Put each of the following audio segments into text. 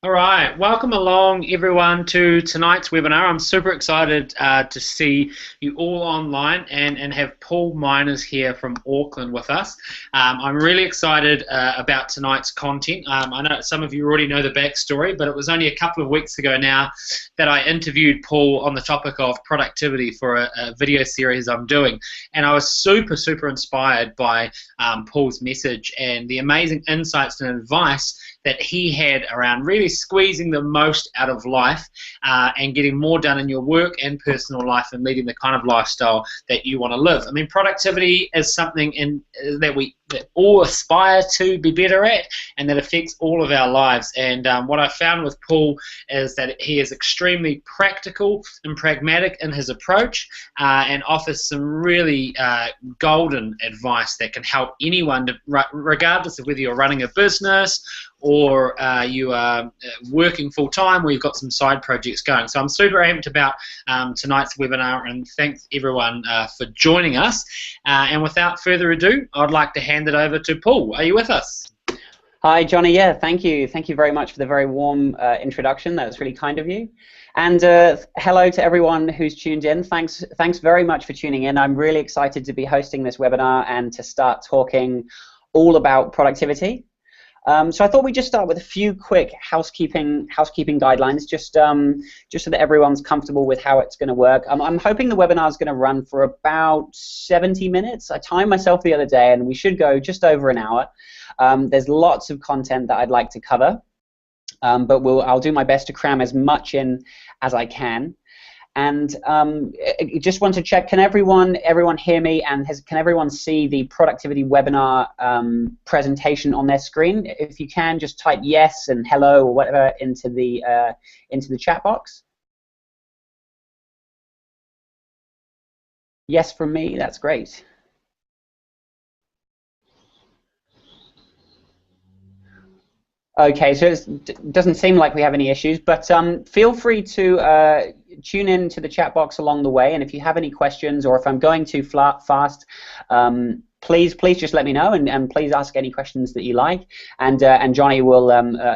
All right, welcome along everyone to tonight's webinar. I'm super excited to see you all online and have Paul Miners here from Auckland with us. I'm really excited about tonight's content. I know some of you already know the backstory, but it was only a couple of weeks ago now that I interviewed Paul on the topic of productivity for a video series I'm doing, and I was super inspired by Paul's message and the amazing insights and advice that he had around really squeezing the most out of life and getting more done in your work and personal life and leading the kind of lifestyle that you want to live. I mean, productivity is something that all aspire to be better at, and that affects all of our lives. And what I found with Paul is that he is extremely practical and pragmatic in his approach and offers some really golden advice that can help anyone, regardless of whether you're running a business or you are working full-time, or you've got some side projects going. So I'm super amped about tonight's webinar, and thanks everyone for joining us. And without further ado, I'd like to hand it over to Paul. Are you with us? Hi, Johnny. Yeah, thank you. Thank you very much for the very warm introduction. That was really kind of you. And hello to everyone who's tuned in. Thanks very much for tuning in. I'm really excited to be hosting this webinar and to start talking all about productivity. So I thought we'd just start with a few quick housekeeping guidelines, just so that everyone's comfortable with how it's going to work. I'm hoping the webinar is going to run for about 70 minutes. I timed myself the other day, and we should go just over an hour. There's lots of content that I'd like to cover, but I'll do my best to cram as much in as I can. And I just want to check, can everyone hear me, and can everyone see the productivity webinar presentation on their screen? If you can, just type yes and hello or whatever into the chat box. Yes from me, that's great. Okay, so it doesn't seem like we have any issues, but feel free to tune in to the chat box along the way, and if you have any questions, or if I'm going too fast, please just let me know, and please ask any questions that you like, and Johnny will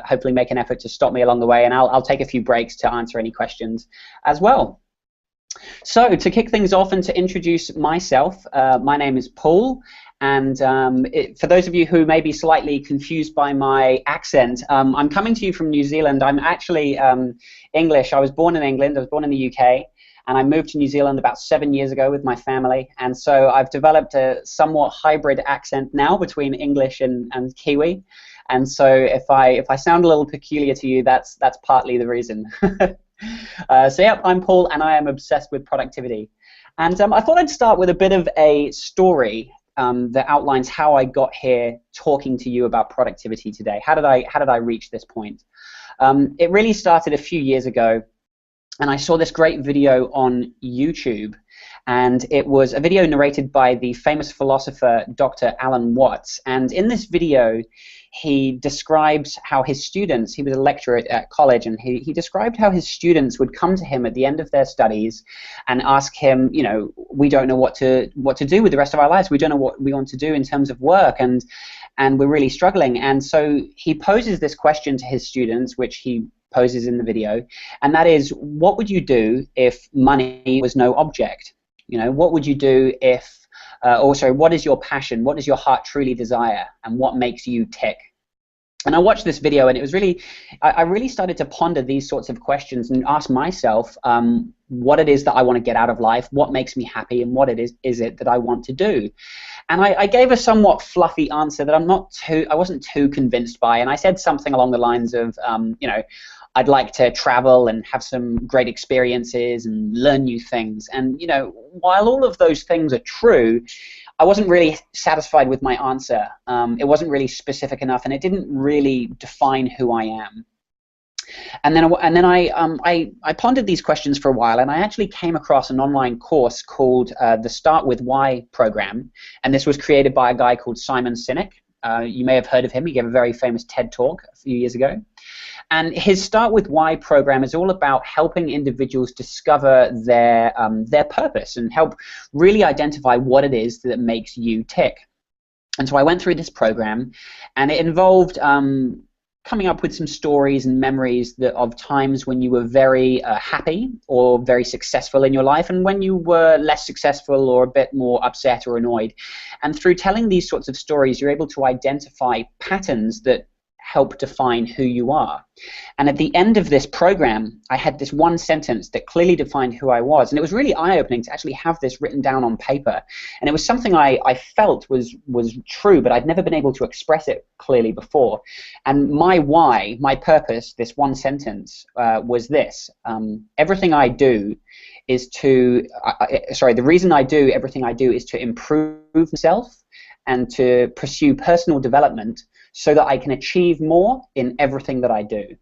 hopefully make an effort to stop me along the way, and I'll take a few breaks to answer any questions as well. So to kick things off and to introduce myself, my name is Paul. And for those of you who may be slightly confused by my accent, I'm coming to you from New Zealand. I'm actually English. I was born in England. I was born in the UK, and I moved to New Zealand about 7 years ago with my family. And so I've developed a somewhat hybrid accent now between English and Kiwi. And so if I sound a little peculiar to you, that's partly the reason. So yeah, I'm Paul, and I am obsessed with productivity. And I thought I'd start with a bit of a story that outlines how I got here talking to you about productivity today. How did I reach this point? It really started a few years ago, and I saw this great video on YouTube, and it was a video narrated by the famous philosopher Dr. Alan Watts. And in this video, he describes how his students, he was a lecturer at college, and he described how his students would come to him at the end of their studies and ask him, you know, we don't know what to do with the rest of our lives. We don't know what we want to do in terms of work, and we're really struggling. And so he poses this question to his students, which he poses in the video, and that is, what would you do if money was no object? You know, what would you do if also, what is your passion? What does your heart truly desire? And what makes you tick? And I watched this video, and it was really, I really started to ponder these sorts of questions and ask myself what it is that I want to get out of life, what makes me happy, and what is it that I want to do. And I gave a somewhat fluffy answer that I wasn't too convinced by, and I said something along the lines of, you know, I'd like to travel and have some great experiences and learn new things. And, you know, while all of those things are true, I wasn't really satisfied with my answer. It wasn't really specific enough, and it didn't really define who I am. And then I pondered these questions for a while, and I actually came across an online course called the Start With Why program, and this was created by a guy called Simon Sinek. You may have heard of him. He gave a very famous TED Talk a few years ago. And his Start With Why program is all about helping individuals discover their purpose and help really identify what it is that makes you tick. And so I went through this program, and it involved coming up with some stories and memories of times when you were very happy or very successful in your life, and when you were less successful or a bit more upset or annoyed. And through telling these sorts of stories, you're able to identify patterns that help define who you are. And at the end of this program, I had this one sentence that clearly defined who I was, and it was really eye-opening to actually have this written down on paper. And it was something I felt was true, but I'd never been able to express it clearly before. And my why, my purpose, this one sentence was this: everything I do is to the reason I do everything I do is to improve myself and to pursue personal development so that I can achieve more in everything that I do.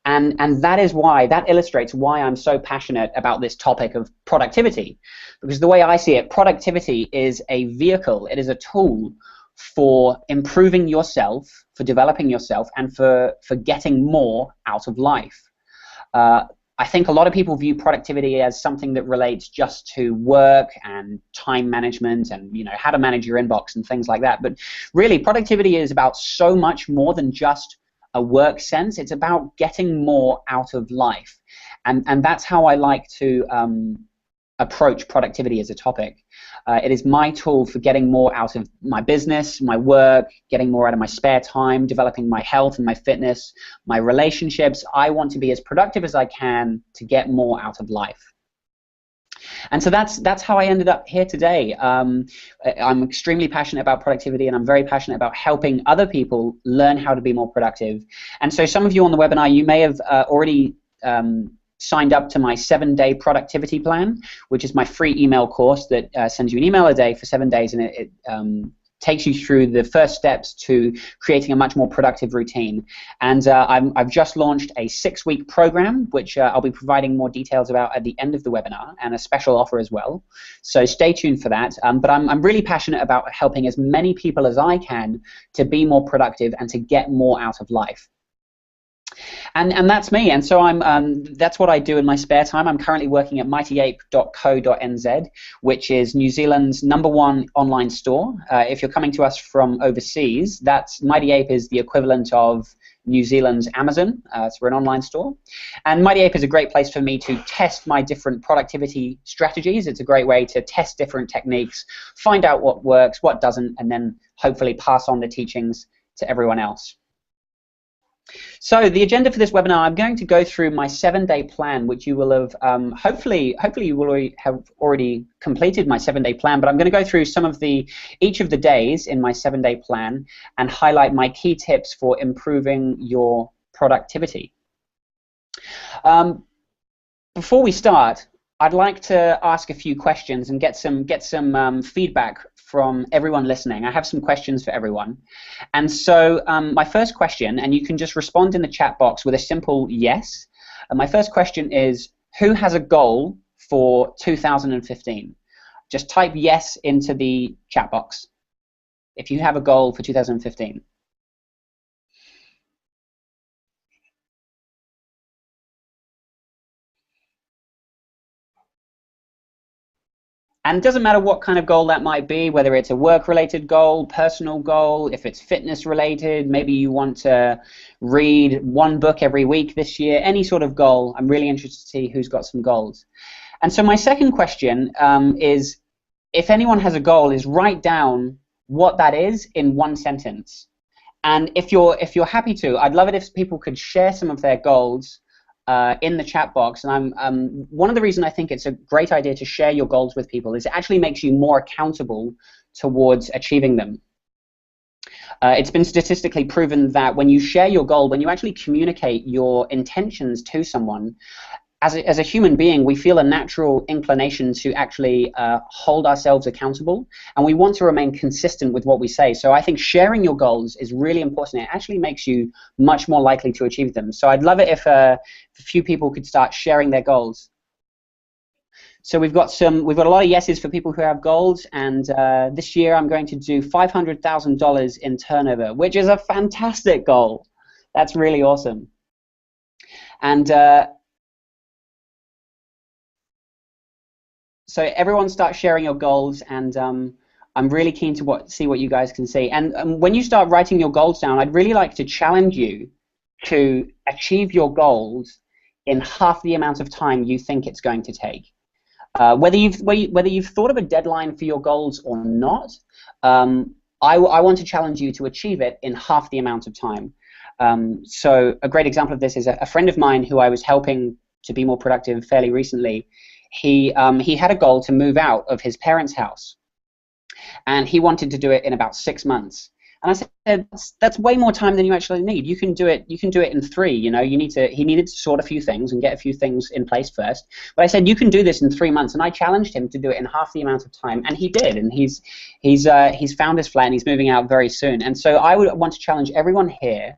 And that is why, that illustrates why I'm so passionate about this topic of productivity. Because the way I see it, productivity is a vehicle, it is a tool for improving yourself, for developing yourself, and for getting more out of life. I think a lot of people view productivity as something that relates just to work and time management and, you know, how to manage your inbox and things like that. But really, productivity is about so much more than just a work sense. It's about getting more out of life. And that's how I like to approach productivity as a topic. It is my tool for getting more out of my business, my work, getting more out of my spare time, developing my health and my fitness, my relationships. I want to be as productive as I can to get more out of life. And so that's how I ended up here today. I'm extremely passionate about productivity, and I'm very passionate about helping other people learn how to be more productive. And so some of you on the webinar, you may have already signed up to my 7-day productivity plan, which is my free email course that sends you an email a day for 7 days, and it takes you through the first steps to creating a much more productive routine. And I've just launched a 6-week program, which I'll be providing more details about at the end of the webinar, and a special offer as well. So stay tuned for that. But I'm really passionate about helping as many people as I can to be more productive and to get more out of life. And that's me, and so that's what I do in my spare time. I'm currently working at mightyape.co.nz, which is New Zealand's #1 online store. If you're coming to us from overseas, Mighty Ape is the equivalent of New Zealand's Amazon. So we're an online store. And Mighty Ape is a great place for me to test my different productivity strategies. It's a great way to test different techniques, find out what works, what doesn't, and then hopefully pass on the teachings to everyone else. So the agenda for this webinar, I'm going to go through my 7-day plan, which you will have, hopefully you will have already completed my 7-day plan, but I'm going to go through each of the days in my 7-day plan and highlight my key tips for improving your productivity. Before we start, I'd like to ask a few questions and get some feedback from everyone listening. I have some questions for everyone. And so my first question, and you can just respond in the chat box with a simple yes. My first question is, who has a goal for 2015? Just type yes into the chat box if you have a goal for 2015. And it doesn't matter what kind of goal that might be, whether it's a work-related goal, personal goal, if it's fitness-related, maybe you want to read 1 book every week this year, any sort of goal. I'm really interested to see who's got some goals. And so my second question is, if anyone has a goal, is write down what that is in 1 sentence. And if you're happy to, I'd love it if people could share some of their goals in the chat box. And one of the reasons I think it's a great idea to share your goals with people is it actually makes you more accountable towards achieving them. It's been statistically proven that when you share your goal, when you actually communicate your intentions to someone, as a human being, we feel a natural inclination to actually hold ourselves accountable, and we want to remain consistent with what we say. So I think sharing your goals is really important. It actually makes you much more likely to achieve them. So I'd love it if a few people could start sharing their goals. So we've got a lot of yeses for people who have goals, and this year I'm going to do $500,000 in turnover, which is a fantastic goal. That's really awesome. And so everyone start sharing your goals, and I'm really keen to see what you guys can see. And when you start writing your goals down, I'd really like to challenge you to achieve your goals in half the amount of time you think it's going to take. Whether you've thought of a deadline for your goals or not, I want to challenge you to achieve it in half the amount of time. So a great example of this is a friend of mine who I was helping to be more productive fairly recently. He had a goal to move out of his parents' house, and he wanted to do it in about 6 months. And I said, that's way more time than you actually need. You can do it in 3. You know, he needed to sort a few things and get a few things in place first. But I said, you can do this in 3 months, and I challenged him to do it in half the amount of time, and he did. And he's found his flat, and he's moving out very soon. And so I would want to challenge everyone here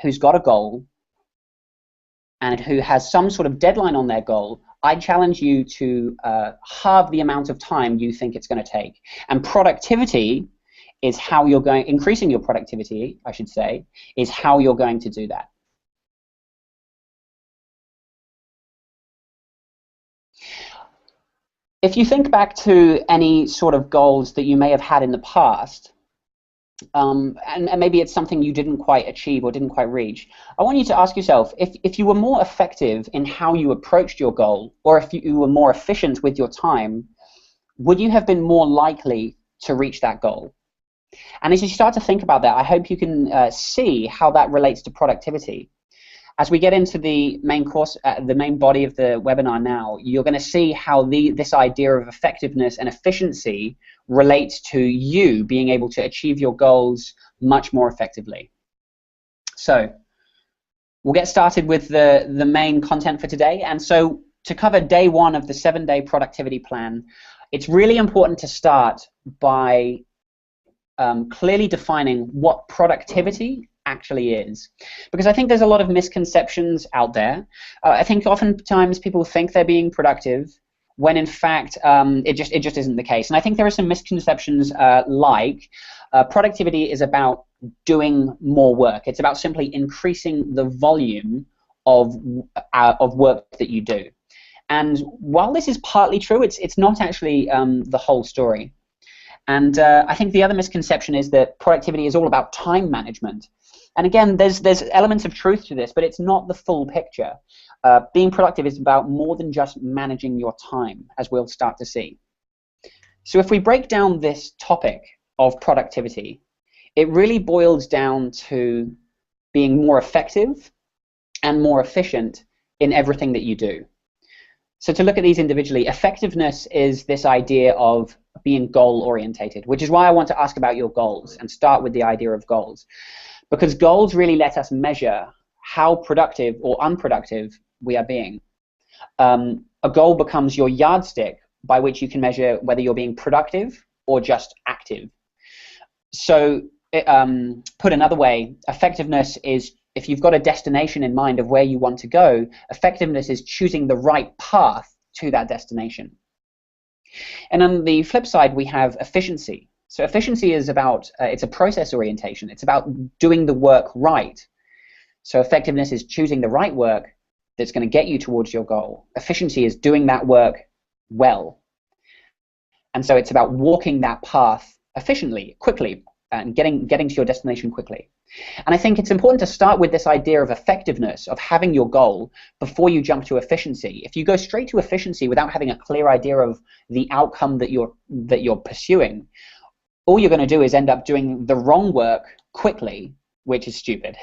who's got a goal and who has some sort of deadline on their goal. I challenge you to halve the amount of time you think it's going to take. And productivity is how you're going, increasing your productivity, I should say, is how you're going to do that. If you think back to any sort of goals that you may have had in the past, and maybe it's something you didn't quite achieve or didn't quite reach, I want you to ask yourself, if you were more effective in how you approached your goal, or if you were more efficient with your time, would you have been more likely to reach that goal? And as you start to think about that, I hope you can see how that relates to productivity. As we get into the main course, the main body of the webinar now, you're going to see how this idea of effectiveness and efficiency relates to you being able to achieve your goals much more effectively. So we'll get started with the main content for today. And so to cover day 1 of the 7-day productivity plan, it's really important to start by clearly defining what productivity actually is, because I think there's a lot of misconceptions out there. I think oftentimes people think they're being productive when in fact it just isn't the case. And I think there are some misconceptions like productivity is about doing more work. It's about simply increasing the volume of work that you do. And while this is partly true, it's not actually the whole story. And I think the other misconception is that productivity is all about time management. And again, there's elements of truth to this, but it's not the full picture. Being productive is about more than just managing your time, as we'll start to see. So if we break down this topic of productivity, it really boils down to being more effective and more efficient in everything that you do. So to look at these individually, effectiveness is this idea of being goal-orientated, which is why I want to ask about your goals and start with the idea of goals. Because goals really let us measure how productive or unproductive we are being. A goal becomes your yardstick by which you can measure whether you're being productive or just active. So put another way, effectiveness is, if you've got a destination in mind of where you want to go, effectiveness is choosing the right path to that destination. And on the flip side, we have efficiency. So efficiency is about, it's a process orientation. It's about doing the work right. So effectiveness is choosing the right work that's going to get you towards your goal. Efficiency is doing that work well. And so it's about walking that path efficiently, quickly, and getting to your destination quickly. And I think it's important to start with this idea of effectiveness, of having your goal, before you jump to efficiency. If you go straight to efficiency without having a clear idea of the outcome that you're pursuing, all you're going to do is end up doing the wrong work quickly, which is stupid.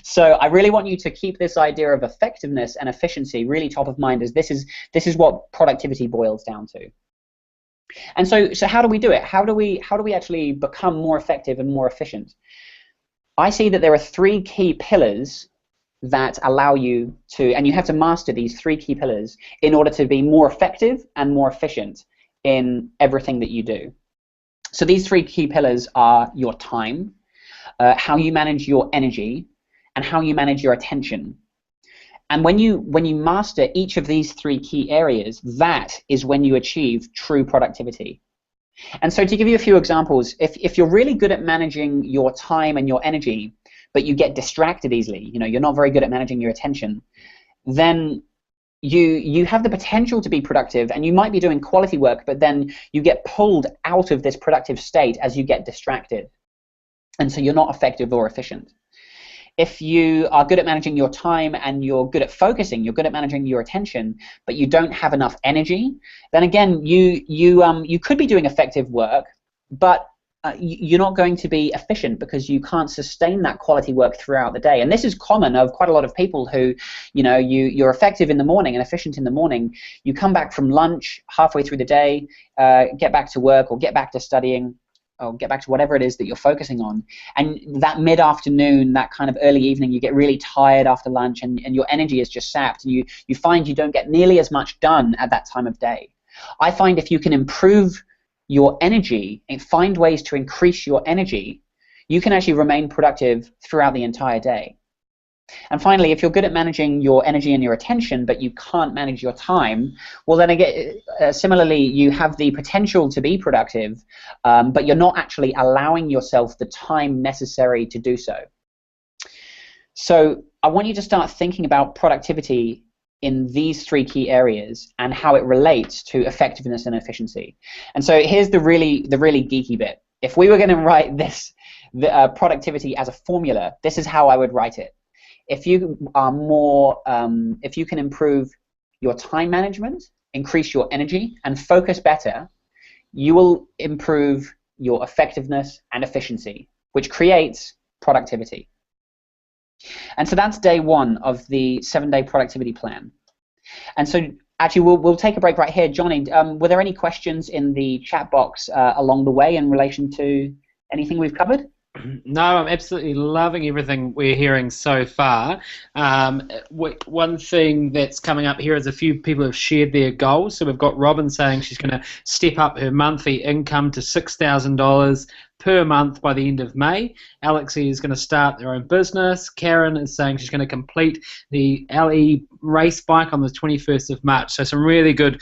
So I really want you to keep this idea of effectiveness and efficiency really top of mind, as this is what productivity boils down to. And so how do we do it? How do we actually become more effective and more efficient? I see that there are 3 key pillars that allow you to, and you have to master these 3 key pillars in order to be more effective and more efficient in everything that you do. So these 3 key pillars are your time, how you manage your energy, and how you manage your attention. And when you master each of these 3 key areas, that is when you achieve true productivity. And so to give you a few examples, if you're really good at managing your time and your energy, but you get distracted easily, you're not very good at managing your attention, then you have the potential to be productive, and you might be doing quality work, but then you get pulled out of this productive state as you get distracted, and so you're not effective or efficient. If you are good at managing your time and you're good at focusing, you're good at managing your attention, but you don't have enough energy, then again, you could be doing effective work, but you're not going to be efficient because you can't sustain that quality work throughout the day. And this is common of quite a lot of people who, you're effective in the morning and efficient in the morning. You come back from lunch halfway through the day, get back to work or get back to studying, or get back to whatever it is that you're focusing on. And that mid-afternoon, that kind of early evening, you get really tired after lunch, and your energy is just sapped. And you find you don't get nearly as much done at that time of day. I find if you can improve your energy and find ways to increase your energy, you can actually remain productive throughout the entire day. And finally, if you're good at managing your energy and your attention, but you can't manage your time, well, then again, similarly, you have the potential to be productive, but you're not actually allowing yourself the time necessary to do so. So I want you to start thinking about productivity in these three key areas and how it relates to effectiveness and efficiency. And so here's the really geeky bit. If we were going to write this productivity as a formula, this is how I would write it. If you are more, if you can improve your time management, increase your energy, and focus better, you will improve your effectiveness and efficiency, which creates productivity. And so that's day one of the 7-day productivity plan. And so actually we'll take a break right here. Johnny, were there any questions in the chat box along the way in relation to anything we've covered? No, I'm absolutely loving everything we're hearing so far. One thing that's coming up here is a few people have shared their goals. So we've got Robin saying she's going to step up her monthly income to $6,000 per month by the end of May. Alexi is going to start their own business. Karen is saying she's going to complete the LE race bike on the 21st of March. So some really good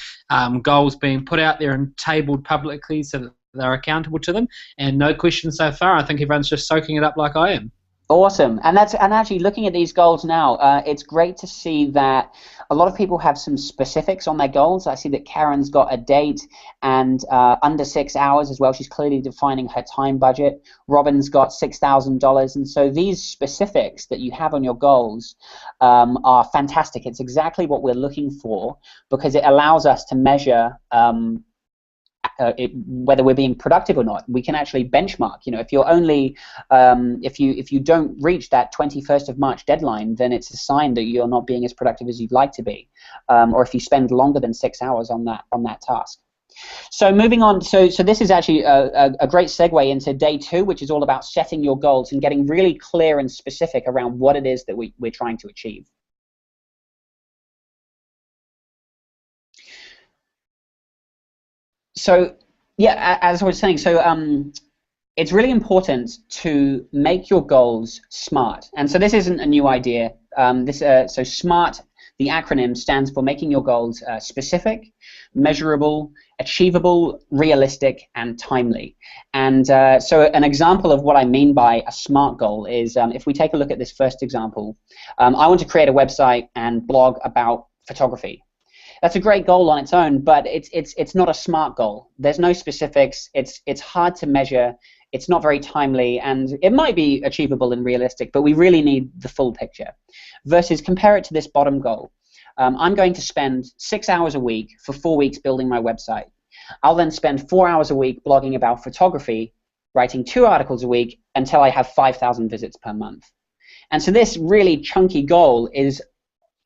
goals being put out there and tabled publicly so that they're accountable to them, and no questions so far. I think everyone's just soaking it up like I am. Awesome. And actually looking at these goals now, it's great to see that a lot of people have some specifics on their goals. I see that Karen's got a date and under 6 hours as well. She's clearly defining her time budget. Robin's got $6,000. And so these specifics that you have on your goals are fantastic. It's exactly what we're looking for, because it allows us to measure whether we're being productive or not. We can actually benchmark. If you're only if you don't reach that 21st of March deadline, then it's a sign that you're not being as productive as you'd like to be, or if you spend longer than 6 hours on that task. So moving on, so this is actually a great segue into day 2, which is all about setting your goals and getting really clear and specific around what it is that we're trying to achieve. So yeah, as I was saying, so it's really important to make your goals SMART. And so this isn't a new idea. So SMART, the acronym, stands for making your goals specific, measurable, achievable, realistic, and timely. And so an example of what I mean by a SMART goal is, if we take a look at this first example, I want to create a website and blog about photography. That's a great goal on its own, but it's not a SMART goal. There's no specifics. It's hard to measure. It's not very timely, and it might be achievable and realistic, but we really need the full picture. Versus compare it to this bottom goal. I'm going to spend 6 hours a week for 4 weeks building my website. I'll then spend 4 hours a week blogging about photography, writing 2 articles a week until I have 5,000 visits per month. And so this really chunky goal is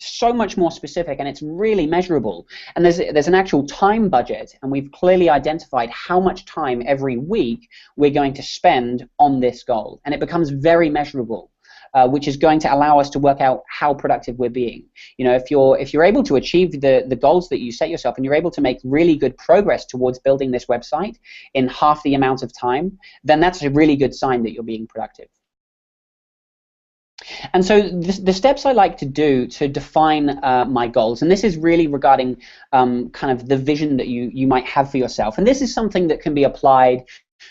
so much more specific, and it's really measurable, and there's an actual time budget, and we've clearly identified how much time every week we're going to spend on this goal, and it becomes very measurable, which is going to allow us to work out how productive we're being. If you're able to achieve the goals that you set yourself, and you're able to make really good progress towards building this website in half the amount of time, then that's a really good sign that you're being productive. And so the steps I like to do to define my goals, and this is really regarding kind of the vision that you might have for yourself, and this is something that can be applied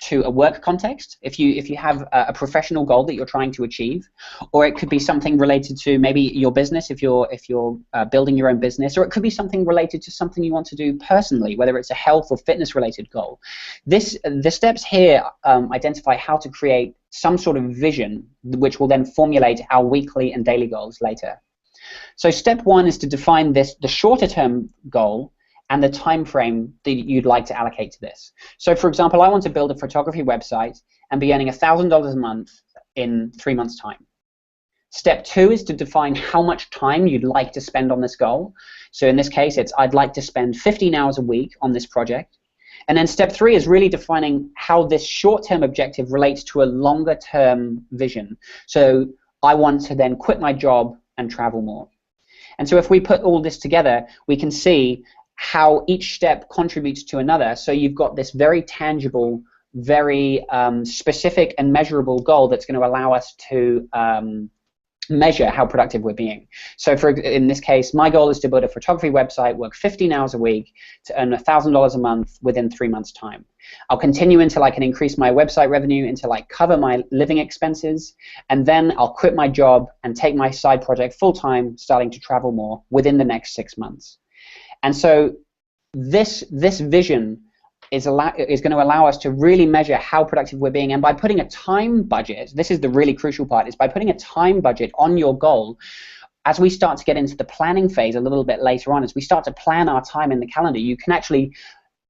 to a work context, if you have a professional goal that you're trying to achieve, or it could be something related to maybe your business if you're building your own business, or it could be something related to something you want to do personally, whether it's a health or fitness related goal. The steps here identify how to create some sort of vision, which will then formulate our weekly and daily goals later. So step one is to define the shorter term goal and the time frame that you'd like to allocate to this. So for example, I want to build a photography website and be earning $1,000 a month in 3 months' time. Step two is to define how much time you'd like to spend on this goal. So in this case, I'd like to spend 15 hours a week on this project. And then step three is really defining how this short-term objective relates to a longer-term vision. So I want to then quit my job and travel more. And so if we put all this together, we can see how each step contributes to another. So you've got this very tangible, very specific and measurable goal that's going to allow us to measure how productive we're being. So in this case, my goal is to build a photography website, work 15 hours a week to earn $1,000 a month within 3 months' time. I'll continue until I can increase my website revenue, until I cover my living expenses, and then I'll quit my job and take my side project full-time, starting to travel more within the next 6 months. And so this vision is going to allow us to really measure how productive we're being. And by putting a time budget, this is the really crucial part, is by putting a time budget on your goal, as we start to get into the planning phase a little bit later on, as we start to plan our time in the calendar, you can actually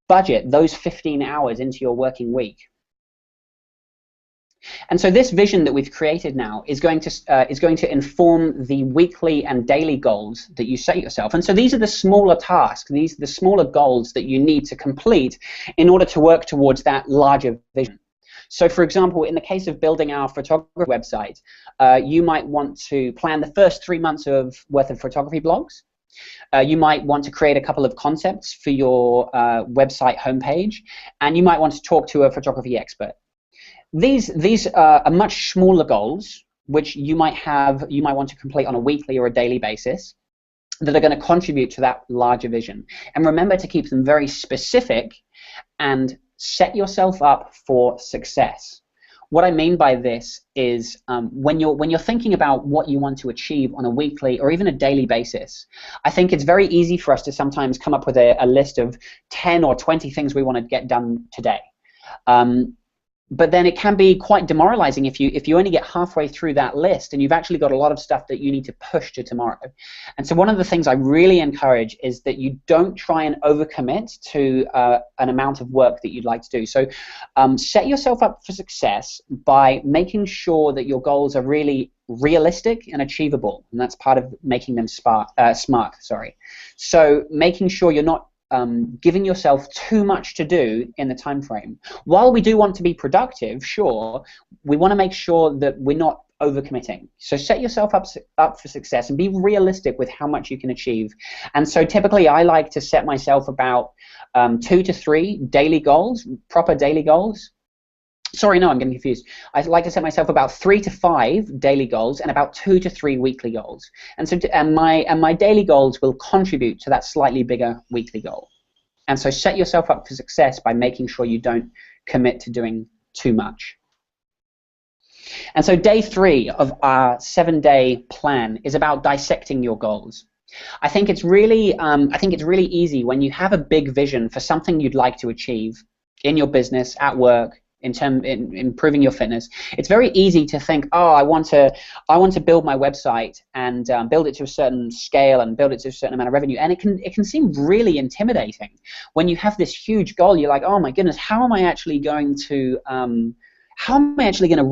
budget those 15 hours into your working week. And so this vision that we've created now is going to inform the weekly and daily goals that you set yourself. And so these are the smaller tasks, these are the smaller goals that you need to complete in order to work towards that larger vision. So for example, in the case of building our photography website, you might want to plan the first 3 months worth of photography blogs. You might want to create a couple of concepts for your website homepage, and you might want to talk to a photography expert. These are much smaller goals, which you might want to complete on a weekly or a daily basis, that are going to contribute to that larger vision. And remember to keep them very specific and set yourself up for success. What I mean by this is when you're thinking about what you want to achieve on a weekly or even a daily basis, I think it's very easy for us to sometimes come up with a list of 10 or 20 things we want to get done today. But then it can be quite demoralizing if you only get halfway through that list and you've actually got a lot of stuff that you need to push to tomorrow. And so one of the things I really encourage is that you don't try and overcommit to an amount of work that you'd like to do. So set yourself up for success by making sure that your goals are really realistic and achievable, and that's part of making them smart. So making sure you're not giving yourself too much to do in the time frame. While we do want to be productive, sure, we want to make sure that we're not overcommitting. So set yourself up for success and be realistic with how much you can achieve. And so typically I like to set myself about 2 to 3 daily goals, proper daily goals. Sorry, no, I'm getting confused. I like to set myself about 3 to 5 daily goals and about 2 to 3 weekly goals. And so, my daily goals will contribute to that slightly bigger weekly goal. And so, set yourself up for success by making sure you don't commit to doing too much. And so, day 3 of our 7-day plan is about dissecting your goals. I think it's really easy when you have a big vision for something you'd like to achieve in your business, at work, in improving your fitness. It's very easy to think, oh, I want to build my website and build it to a certain scale and build it to a certain amount of revenue, and it can seem really intimidating when you have this huge goal. You're like, oh my goodness, how am I actually going to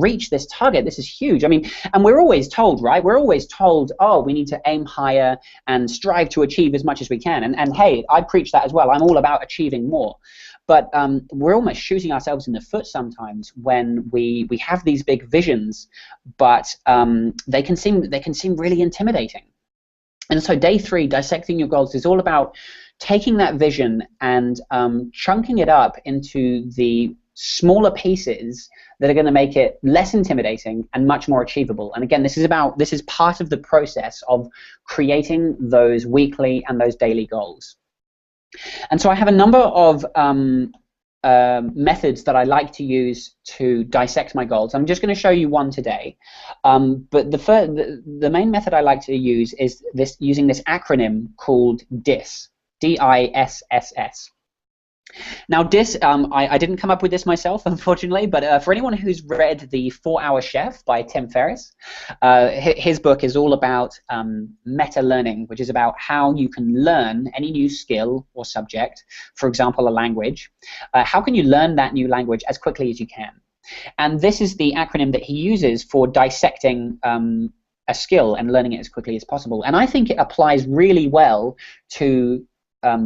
reach this target? This is huge. I mean, and we're always told, right? We're always told, oh, we need to aim higher and strive to achieve as much as we can. And hey, I preach that as well. I'm all about achieving more. But we're almost shooting ourselves in the foot sometimes when we have these big visions, but they can seem really intimidating. And so day 3, dissecting your goals, is all about taking that vision and chunking it up into the smaller pieces that are going to make it less intimidating and much more achievable. And again, this is part of the process of creating those weekly and those daily goals. And so I have a number of methods that I like to use to dissect my goals. I'm just going to show you one today, but the main method I like to use is using this acronym called DISS, D-I-S-S-S. Now, DISS, I didn't come up with this myself, unfortunately, but for anyone who's read The 4-Hour Chef by Tim Ferriss, his book is all about meta-learning, which is about how you can learn any new skill or subject, for example, a language. How can you learn that new language as quickly as you can? And this is the acronym that he uses for dissecting a skill and learning it as quickly as possible. And I think it applies really well to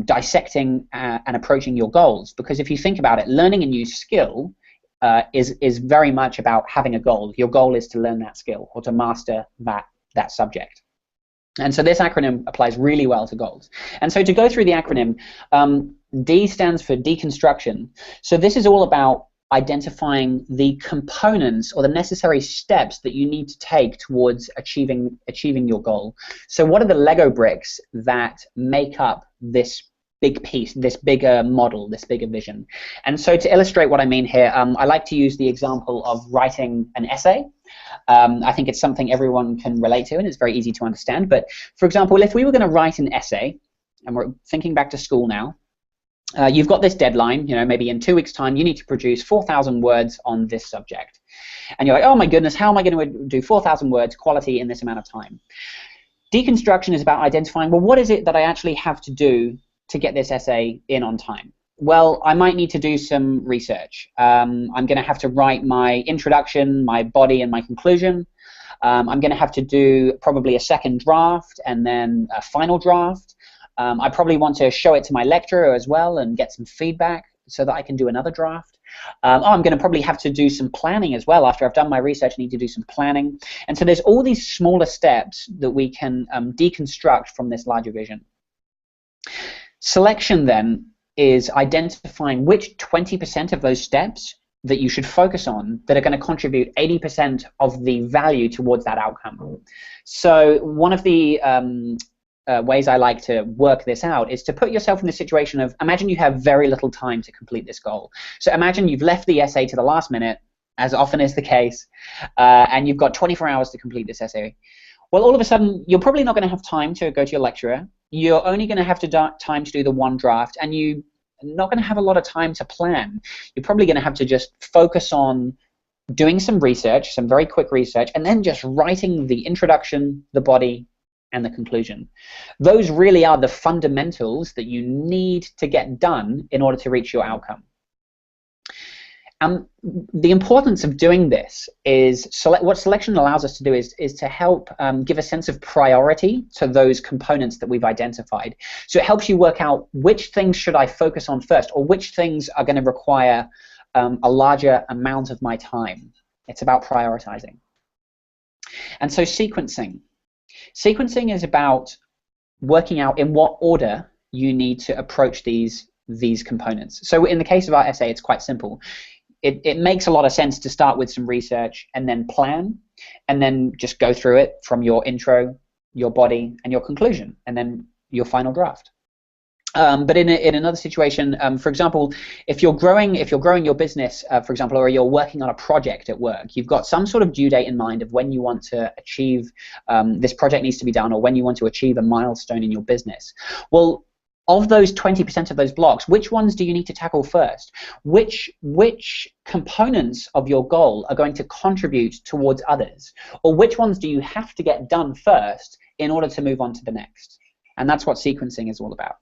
dissecting and approaching your goals, because if you think about it, learning a new skill is very much about having a goal. Your goal is to learn that skill or to master that subject. And so this acronym applies really well to goals. And so to go through the acronym, D stands for deconstruction. So this is all about identifying the components or the necessary steps that you need to take towards achieving your goal. So what are the Lego bricks that make up this big piece, this bigger model, this bigger vision? And so to illustrate what I mean here, I like to use the example of writing an essay. I think it's something everyone can relate to and it's very easy to understand. But for example, if we were going to write an essay, and we're thinking back to school now, you've got this deadline, maybe in 2 weeks' time, you need to produce 4,000 words on this subject. And you're like, oh my goodness, how am I going to do 4,000 words quality in this amount of time? Deconstruction is about identifying, well, what is it that I actually have to do to get this essay in on time? Well, I might need to do some research. I'm going to have to write my introduction, my body, and my conclusion. I'm going to have to do probably a second draft and then a final draft. I probably want to show it to my lecturer as well and get some feedback so that I can do another draft. I'm going to probably have to do some planning as well. After I've done my research, I need to do some planning. And so there's all these smaller steps that we can deconstruct from this larger vision. Selection then is identifying which 20% of those steps that you should focus on that are going to contribute 80% of the value towards that outcome. So one of the ways I like to work this out is to put yourself in the situation of, imagine you have very little time to complete this goal. So imagine you've left the essay to the last minute, as often is the case, and you've got 24 hours to complete this essay. Well, all of a sudden, you're probably not going to have time to go to your lecturer. You're only going to have time to do the one draft, and you're not going to have a lot of time to plan. You're probably going to have to just focus on doing some research, some very quick research, and then just writing the introduction, the body, and the conclusion. Those really are the fundamentals that you need to get done in order to reach your outcome. The importance of doing this is, what selection allows us to do is to help give a sense of priority to those components that we've identified. So it helps you work out which things should I focus on first, or which things are going to require a larger amount of my time. It's about prioritizing. And so sequencing. Sequencing is about working out in what order you need to approach these components. So in the case of our essay, it's quite simple. It makes a lot of sense to start with some research and then plan, and then just go through it from your intro, your body, and your conclusion, and then your final draft. But in another situation, for example, if you're growing your business, for example, or you're working on a project at work, you've got some sort of due date in mind of when you want to achieve this project needs to be done, or when you want to achieve a milestone in your business. Well, of those 20% of those blocks, which ones do you need to tackle first? Which components of your goal are going to contribute towards others? Or which ones do you have to get done first in order to move on to the next? And that's what sequencing is all about.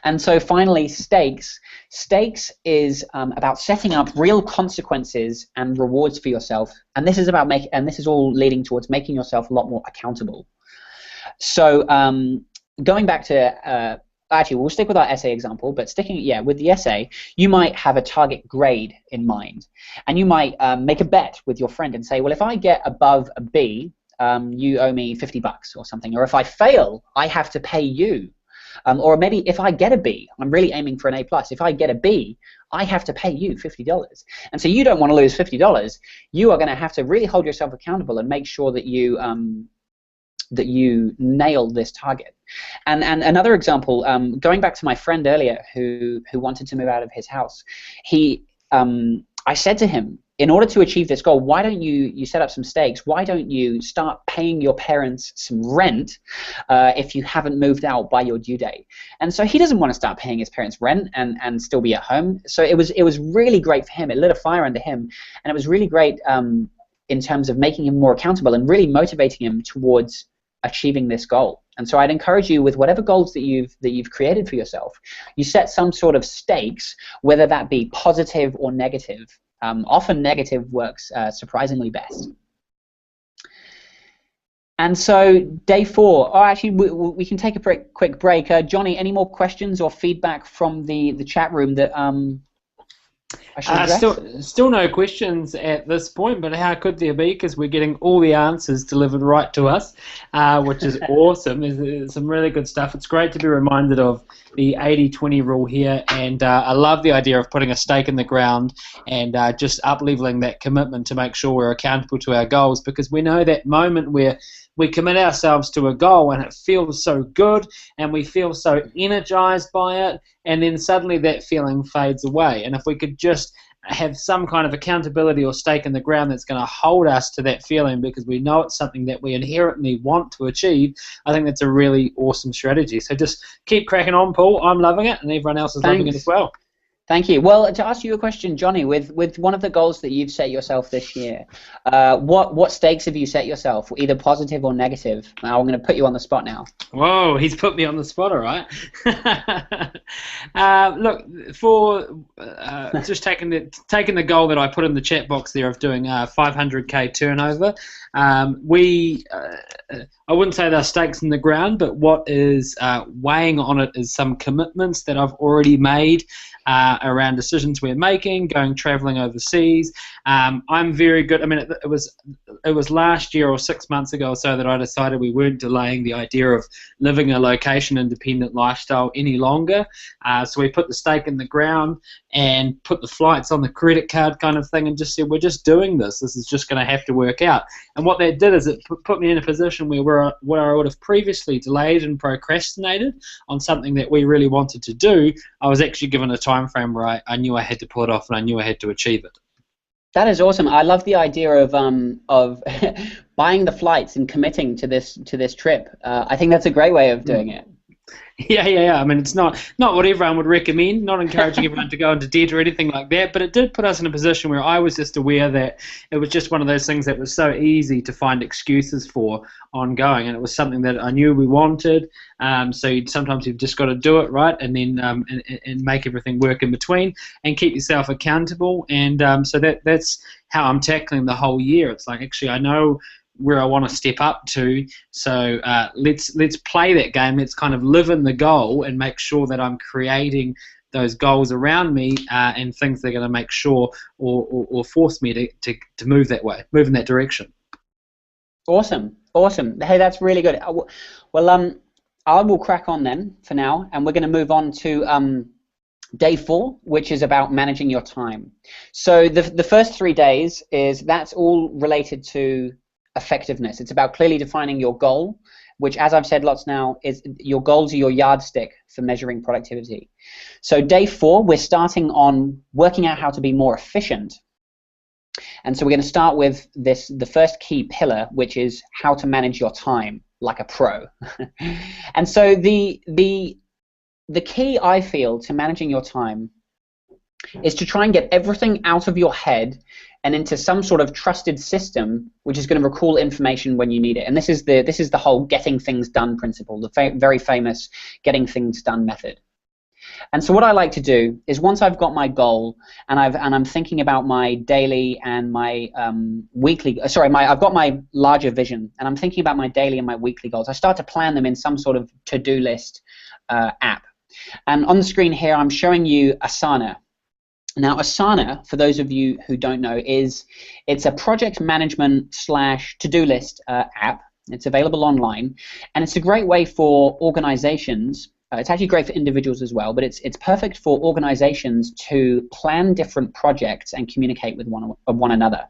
And so finally, stakes. Stakes is about setting up real consequences and rewards for yourself. And this is about this is all leading towards making yourself a lot more accountable. So going back to, actually, we'll stick with our essay example, but sticking, with the essay, you might have a target grade in mind. And you might make a bet with your friend and say, well, if I get above a B, you owe me $50 or something. Or if I fail, I have to pay you. Or maybe if I get a B, I'm really aiming for an A+. If I get a B, I have to pay you $50. And so you don't want to lose $50. You are going to have to really hold yourself accountable and make sure that you that you nail this target. And another example, going back to my friend earlier who wanted to move out of his house, I said to him, in order to achieve this goal, why don't you set up some stakes? Why don't you start paying your parents some rent if you haven't moved out by your due date? And so he doesn't want to start paying his parents rent and still be at home. So it was really great for him. It lit a fire under him, and it was really great in terms of making him more accountable and really motivating him towards achieving this goal. And so I'd encourage you, with whatever goals that you've created for yourself, you set some sort of stakes, whether that be positive or negative. Often negative works surprisingly best. And so day 4, oh, actually we can take a quick break. Johnny, any more questions or feedback from the chat room that I should address? Still no questions at this point, but how could there be? Because we're getting all the answers delivered right to us, which is awesome. There's some really good stuff. It's great to be reminded of the 80-20 rule here, and I love the idea of putting a stake in the ground and just up-leveling that commitment to make sure we're accountable to our goals, because we know that moment where we commit ourselves to a goal and it feels so good and we feel so energized by it, and then suddenly that feeling fades away. And if we could just have some kind of accountability or stake in the ground that's going to hold us to that feeling because we know it's something that we inherently want to achieve, I think that's a really awesome strategy. So just keep cracking on, Paul. I'm loving it, and everyone else is loving it as well. Thank you. Well, to ask you a question, Johnny, with one of the goals that you've set yourself this year, what stakes have you set yourself, either positive or negative? Now, I'm going to put you on the spot now. Whoa, he's put me on the spot, all right. Look, for just taking the goal that I put in the chat box there of doing 500k turnover, I wouldn't say they're stakes in the ground, but what is weighing on it is some commitments that I've already made around decisions we're making, traveling overseas. I'm very good. I mean, it was last year or 6 months ago or so that I decided we weren't delaying the idea of living a location-independent lifestyle any longer. So we put the stake in the ground and put the flights on the credit card kind of thing, and just said, we're just doing this. This is just going to have to work out. And what that did is it put me in a position where I would have previously delayed and procrastinated on something that we really wanted to do. I was actually given a time frame where I knew I had to pull it off and I knew I had to achieve it. That is awesome. I love the idea of buying the flights and committing to this trip. I think that's a great way of doing it. Yeah. I mean, it's not what everyone would recommend, not encouraging everyone to go into debt or anything like that, but it did put us in a position where I was just aware that it was just one of those things that was so easy to find excuses for ongoing, and it was something that I knew we wanted. So sometimes you've just got to do it, right, and then and make everything work in between and keep yourself accountable. And so that's how I'm tackling the whole year. It's like, actually, I know where I want to step up to, so let's play that game. Let's kind of live in the goal and make sure that I'm creating those goals around me and things that are going to make sure or force me to move that way, move in that direction. Awesome. Hey, that's really good. Well, I will crack on then for now, and we're going to move on to day 4, which is about managing your time. So the first 3 days that's all related to effectiveness. It's about clearly defining your goal, which, as I've said lots now, is your goals are your yardstick for measuring productivity. So day 4, we're starting on working out how to be more efficient. And so we're going to start with the first key pillar, which is how to manage your time like a pro. And so the key, I feel, to managing your time is to try and get everything out of your head and into some sort of trusted system which is going to recall information when you need it. And this is the whole getting things done principle, the very famous getting things done method. And so what I like to do is, once I've got my goal and I'm thinking about my daily and my I've got my larger vision and I'm thinking about my daily and my weekly goals, I start to plan them in some sort of to-do list app. And on the screen here, I'm showing you Asana. Now, Asana, for those of you who don't know, it's a project management / to-do list app. It's available online, and it's a great way for organizations. It's actually great for individuals as well, but it's perfect for organizations to plan different projects and communicate with one another.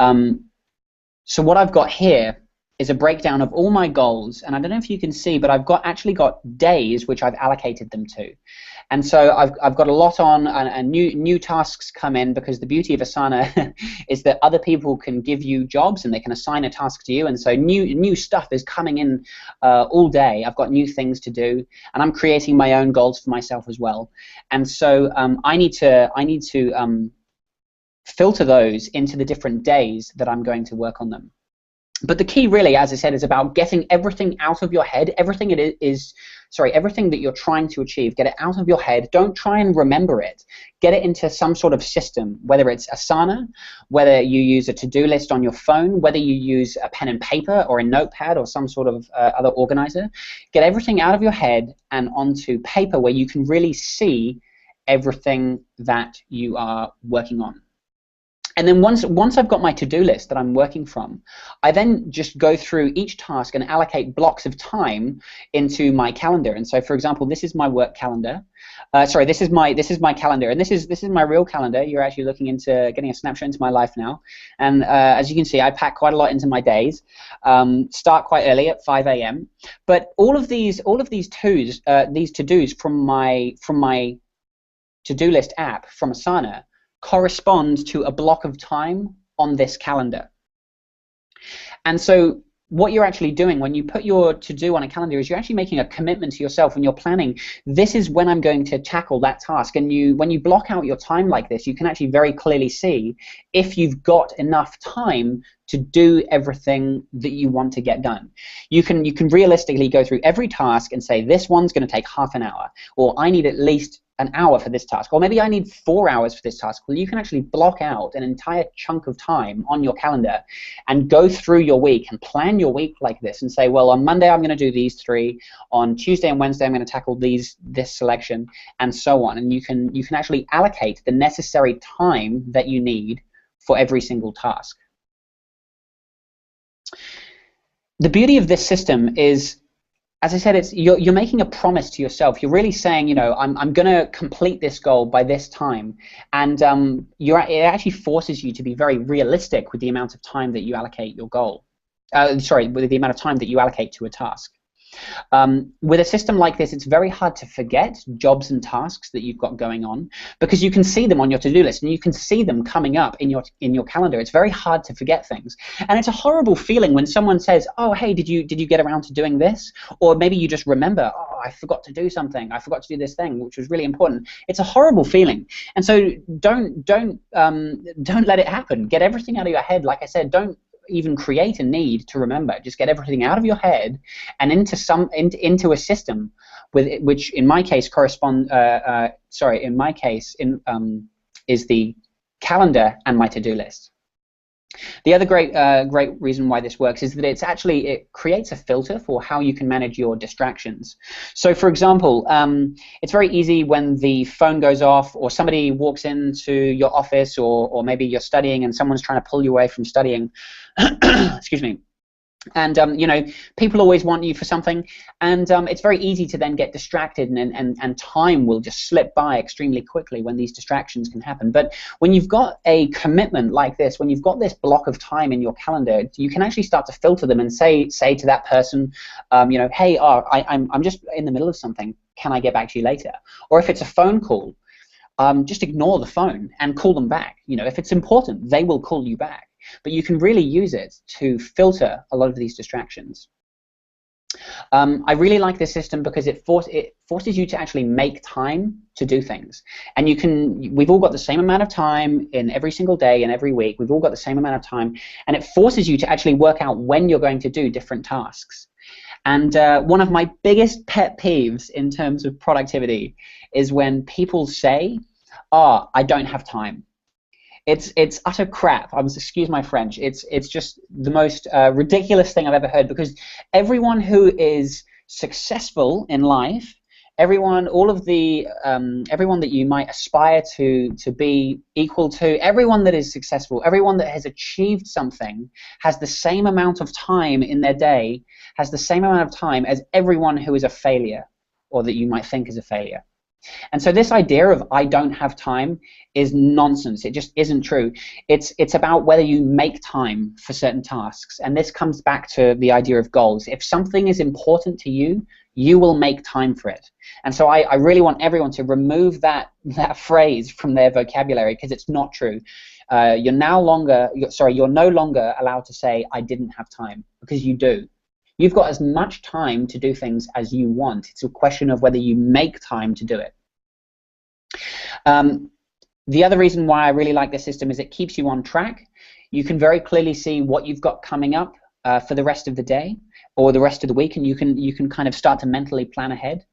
So what I've got here is a breakdown of all my goals, and I don't know if you can see, but I've actually got days which I've allocated them to. And so I've got a lot on, and new tasks come in, because the beauty of Asana is that other people can give you jobs and they can assign a task to you, and so new stuff is coming in all day. I've got new things to do, and I'm creating my own goals for myself as well. And so I need to filter those into the different days that I'm going to work on them. But the key, really, as I said, is about getting everything out of your head, everything that you're trying to achieve. Get it out of your head. Don't try and remember it. Get it into some sort of system, whether it's Asana, whether you use a to-do list on your phone, whether you use a pen and paper or a notepad or some sort of other organizer. Get everything out of your head and onto paper, where you can really see everything that you are working on. And then once I've got my to-do list that I'm working from, I then just go through each task and allocate blocks of time into my calendar. And so, for example, this is my work calendar. This is my calendar, and this is my real calendar. You're actually looking into getting a snapshot into my life now. And as you can see, I pack quite a lot into my days. Start quite early at 5 a.m. But all of these to-dos from my to-do list app from Asana corresponds to a block of time on this calendar. And so what you're actually doing when you put your to-do on a calendar is you're actually making a commitment to yourself when you're planning, this is when I'm going to tackle that task. And when you block out your time like this, you can actually very clearly see if you've got enough time to do everything that you want to get done. You can realistically go through every task and say, this one's going to take half an hour, or I need at least an hour for this task, or maybe I need 4 hours for this task. Well, you can actually block out an entire chunk of time on your calendar and go through your week and plan your week like this and say, well, on Monday I'm going to do these 3, on Tuesday and Wednesday I'm going to tackle this selection, and so on. And you can actually allocate the necessary time that you need for every single task. The beauty of this system is, as I said, you're making a promise to yourself. You're really saying, I'm going to complete this goal by this time, and it actually forces you to be very realistic with the amount of time that you allocate your goal. With the amount of time that you allocate to a task. With a system like this, it's very hard to forget jobs and tasks that you've got going on, because you can see them on your to-do list and you can see them coming up in your calendar. It's very hard to forget things, and it's a horrible feeling when someone says, "Oh, hey, did you get around to doing this?" Or maybe you just remember, "Oh, I forgot to do something. I forgot to do this thing, which was really important." It's a horrible feeling, and so don't let it happen. Get everything out of your head. Like I said, don't even create a need to remember. Just get everything out of your head and into a system which in my case is the calendar and my to-do list. The other great reason why this works is that it creates a filter for how you can manage your distractions. So, for example, it's very easy when the phone goes off, or somebody walks into your office, or maybe you're studying and someone's trying to pull you away from studying. Excuse me. And people always want you for something, and it's very easy to then get distracted, and time will just slip by extremely quickly when these distractions can happen. But when you've got a commitment like this, when you've got this block of time in your calendar, you can actually start to filter them and say to that person, hey, I'm just in the middle of something. Can I get back to you later? Or if it's a phone call, just ignore the phone and call them back. If it's important, they will call you back. But you can really use it to filter a lot of these distractions. I really like this system because it forces you to actually make time to do things. And we've all got the same amount of time in every single day and every week. We've all got the same amount of time. And it forces you to actually work out when you're going to do different tasks. And one of my biggest pet peeves in terms of productivity is when people say, "Oh, I don't have time." It's utter crap. Excuse my French. It's just the most ridiculous thing I've ever heard, because everyone who is successful in life, everyone that you might aspire to be equal to, everyone that is successful, everyone that has achieved something, has the same amount of time in their day, has the same amount of time as everyone who is a failure, or that you might think is a failure. And so this idea of I don't have time is nonsense. It just isn't true. It's about whether you make time for certain tasks. And this comes back to the idea of goals. If something is important to you, you will make time for it. And so I really want everyone to remove that phrase from their vocabulary, because it's not true. You're no longer allowed to say I didn't have time, because you do. You've got as much time to do things as you want. It's a question of whether you make time to do it. The other reason why I really like this system is it keeps you on track. You can very clearly see what you've got coming up for the rest of the day or the rest of the week, and you can kind of start to mentally plan ahead.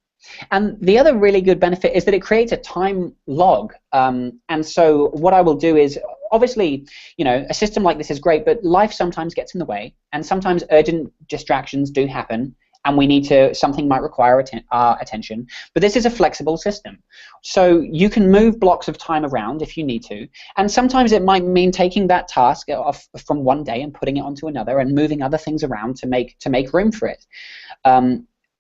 And the other really good benefit is that it creates a time log. And so what I will do is, obviously, a system like this is great, but life sometimes gets in the way, and sometimes urgent distractions do happen, and something might require our attention. But this is a flexible system, so you can move blocks of time around if you need to, and sometimes it might mean taking that task off from one day and putting it onto another and moving other things around to make room for it.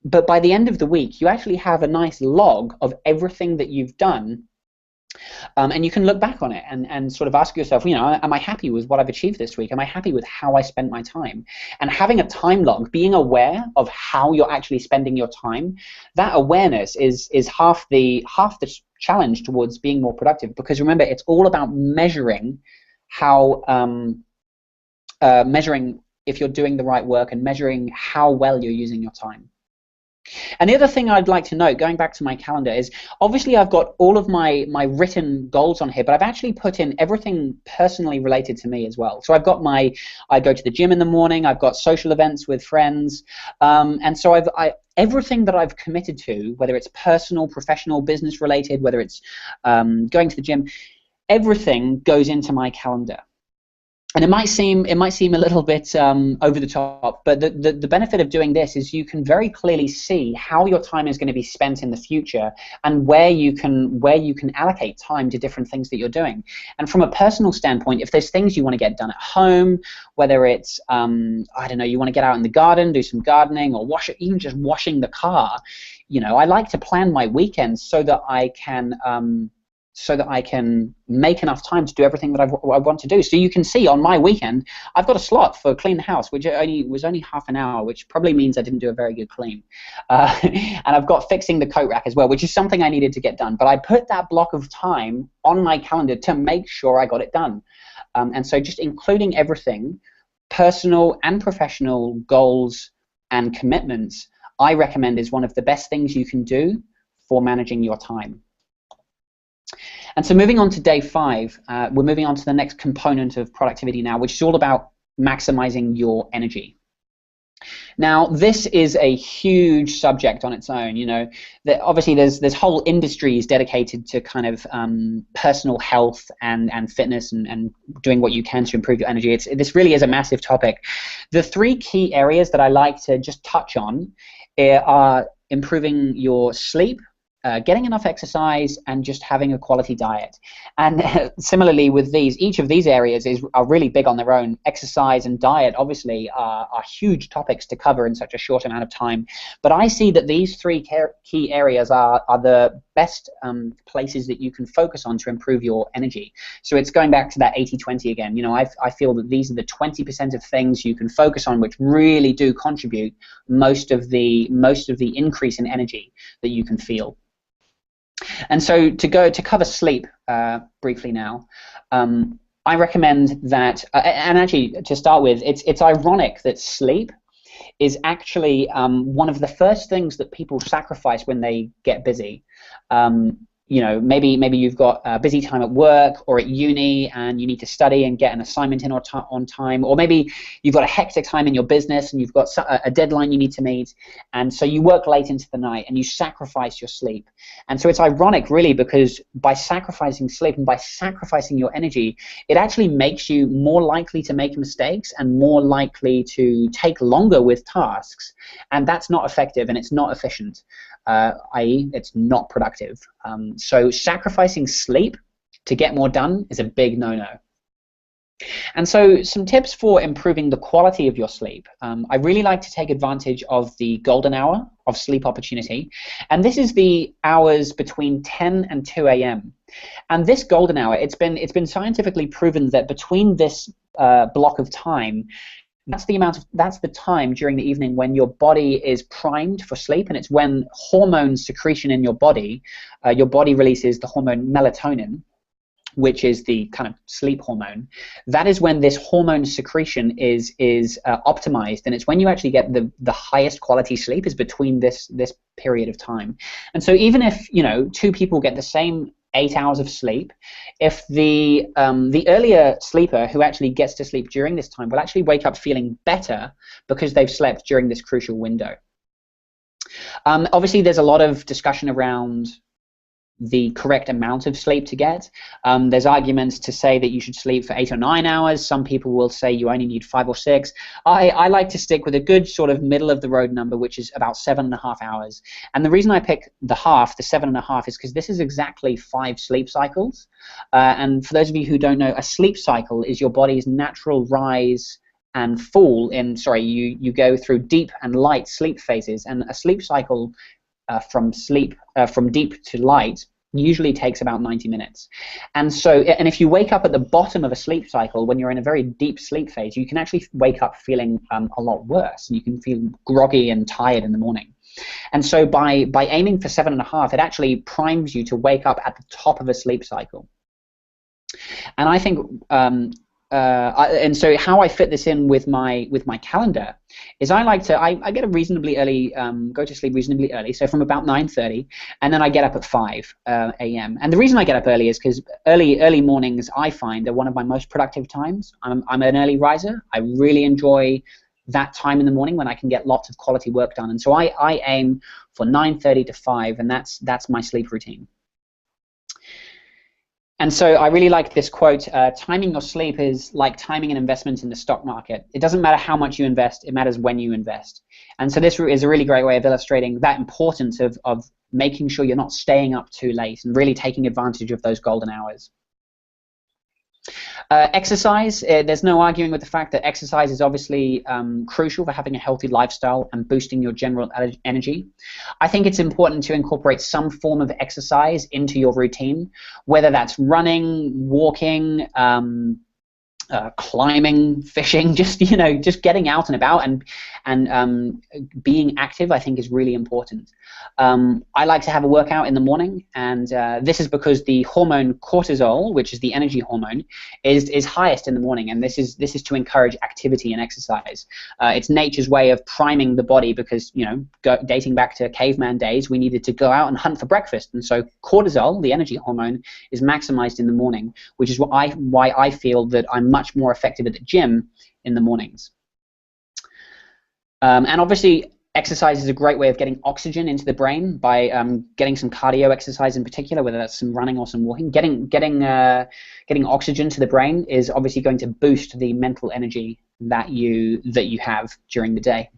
But by the end of the week, you actually have a nice log of everything that you've done, and you can look back on it and sort of ask yourself, am I happy with what I've achieved this week? Am I happy with how I spent my time? And having a time log, being aware of how you're actually spending your time, that awareness is half the challenge towards being more productive. Because remember, it's all about measuring measuring if you're doing the right work and measuring how well you're using your time. And the other thing I'd like to note, going back to my calendar, is obviously I've got all of my written goals on here, but I've actually put in everything personally related to me as well. So I've got I go to the gym in the morning, I've got social events with friends, and so everything that I've committed to, whether it's personal, professional, business related, whether it's going to the gym, everything goes into my calendar. And it might seem a little bit over the top, but the benefit of doing this is you can very clearly see how your time is going to be spent in the future, and where you can allocate time to different things that you're doing. And from a personal standpoint, if there's things you want to get done at home, whether it's I don't know, you want to get out in the garden, do some gardening, or even just washing the car, I like to plan my weekends so that I can make enough time to do everything that I want to do. So you can see on my weekend, I've got a slot for clean the house, which was only half an hour, which probably means I didn't do a very good clean. And I've got fixing the coat rack as well, which is something I needed to get done. But I put that block of time on my calendar to make sure I got it done. And so just including everything, personal and professional goals and commitments, I recommend is one of the best things you can do for managing your time. And so moving on to day 5, we're moving on to the next component of productivity now, which is all about maximizing your energy. Now, this is a huge subject on its own. That obviously there's whole industries dedicated to kind of personal health and fitness and doing what you can to improve your energy. This really is a massive topic. The 3 key areas that I like to just touch on are improving your sleep, getting enough exercise, and just having a quality diet. And similarly with each of these areas are really big on their own. Exercise and diet obviously are huge topics to cover in such a short amount of time. But I see that these 3 key areas are the best places that you can focus on to improve your energy. So it's going back to that 80-20 again. I feel that these are the 20% of things you can focus on which really do contribute most of the increase in energy that you can feel. And so to cover sleep briefly now, I recommend that, and actually to start with, it's ironic that sleep is actually one of the first things that people sacrifice when they get busy. Maybe you've got a busy time at work or at uni and you need to study and get an assignment in on time, or maybe you've got a hectic time in your business and you've got a deadline you need to meet, and so you work late into the night and you sacrifice your sleep. And so it's ironic really, because by sacrificing sleep and by sacrificing your energy, it actually makes you more likely to make mistakes and more likely to take longer with tasks, and that's not effective and it's not efficient. I.e., it's not productive. So sacrificing sleep to get more done is a big no-no. And so some tips for improving the quality of your sleep. I really like to take advantage of the golden hour of sleep opportunity. And this is the hours between 10 and 2 a.m. And this golden hour, it's been scientifically proven that between this block of time, that's the time during the evening when your body is primed for sleep, and it's when hormone secretion in your body releases the hormone melatonin, which is the kind of sleep hormone. That is when this hormone secretion is optimized, and it's when you actually get the highest quality sleep is between this period of time. And so even if two people get the same 8 hours of sleep, if the earlier sleeper who actually gets to sleep during this time will actually wake up feeling better because they've slept during this crucial window. Obviously, there's a lot of discussion around the correct amount of sleep to get. There's arguments to say that you should sleep for 8 or 9 hours. Some people will say you only need 5 or 6. I like to stick with a good sort of middle of the road number, which is about 7.5 hours. And the reason I pick the 7.5, is because this is exactly 5 sleep cycles. And for those of you who don't know, a sleep cycle is your body's natural rise and fall in, you go through deep and light sleep phases, and a sleep cycle from deep to light usually takes about 90 minutes. And if you wake up at the bottom of a sleep cycle when you're in a very deep sleep phase, you can actually wake up feeling a lot worse, and you can feel groggy and tired in the morning. And so by aiming for 7.5, it actually primes you to wake up at the top of a sleep cycle. And I think and so how I fit this in with my calendar is I get a reasonably early, go to sleep reasonably early, so from about 9:30, and then I get up at 5 a.m. And the reason I get up early is because early mornings I find are one of my most productive times. I'm an early riser. I really enjoy that time in the morning when I can get lots of quality work done. And so I aim for 9:30 to 5, and that's my sleep routine. And so I really like this quote, timing your sleep is like timing an investment in the stock market. It doesn't matter how much you invest, it matters when you invest. And so this is a really great way of illustrating that importance of making sure you're not staying up too late and really taking advantage of those golden hours. Exercise, there's no arguing with the fact that exercise is obviously crucial for having a healthy lifestyle and boosting your general energy. I think it's important to incorporate some form of exercise into your routine, whether that's running, walking, climbing, fishing, just getting out and about and being active, I think, is really important. I like to have a workout in the morning, and this is because the hormone cortisol, which is the energy hormone, is highest in the morning, and this is to encourage activity and exercise. It's nature's way of priming the body because, dating back to caveman days, we needed to go out and hunt for breakfast, and so cortisol, the energy hormone, is maximized in the morning, which is why I feel that I'm much more effective at the gym in the mornings. And obviously, exercise is a great way of getting oxygen into the brain by getting some cardio exercise in particular, whether that's some running or some walking. Getting oxygen to the brain is obviously going to boost the mental energy that you have during the day.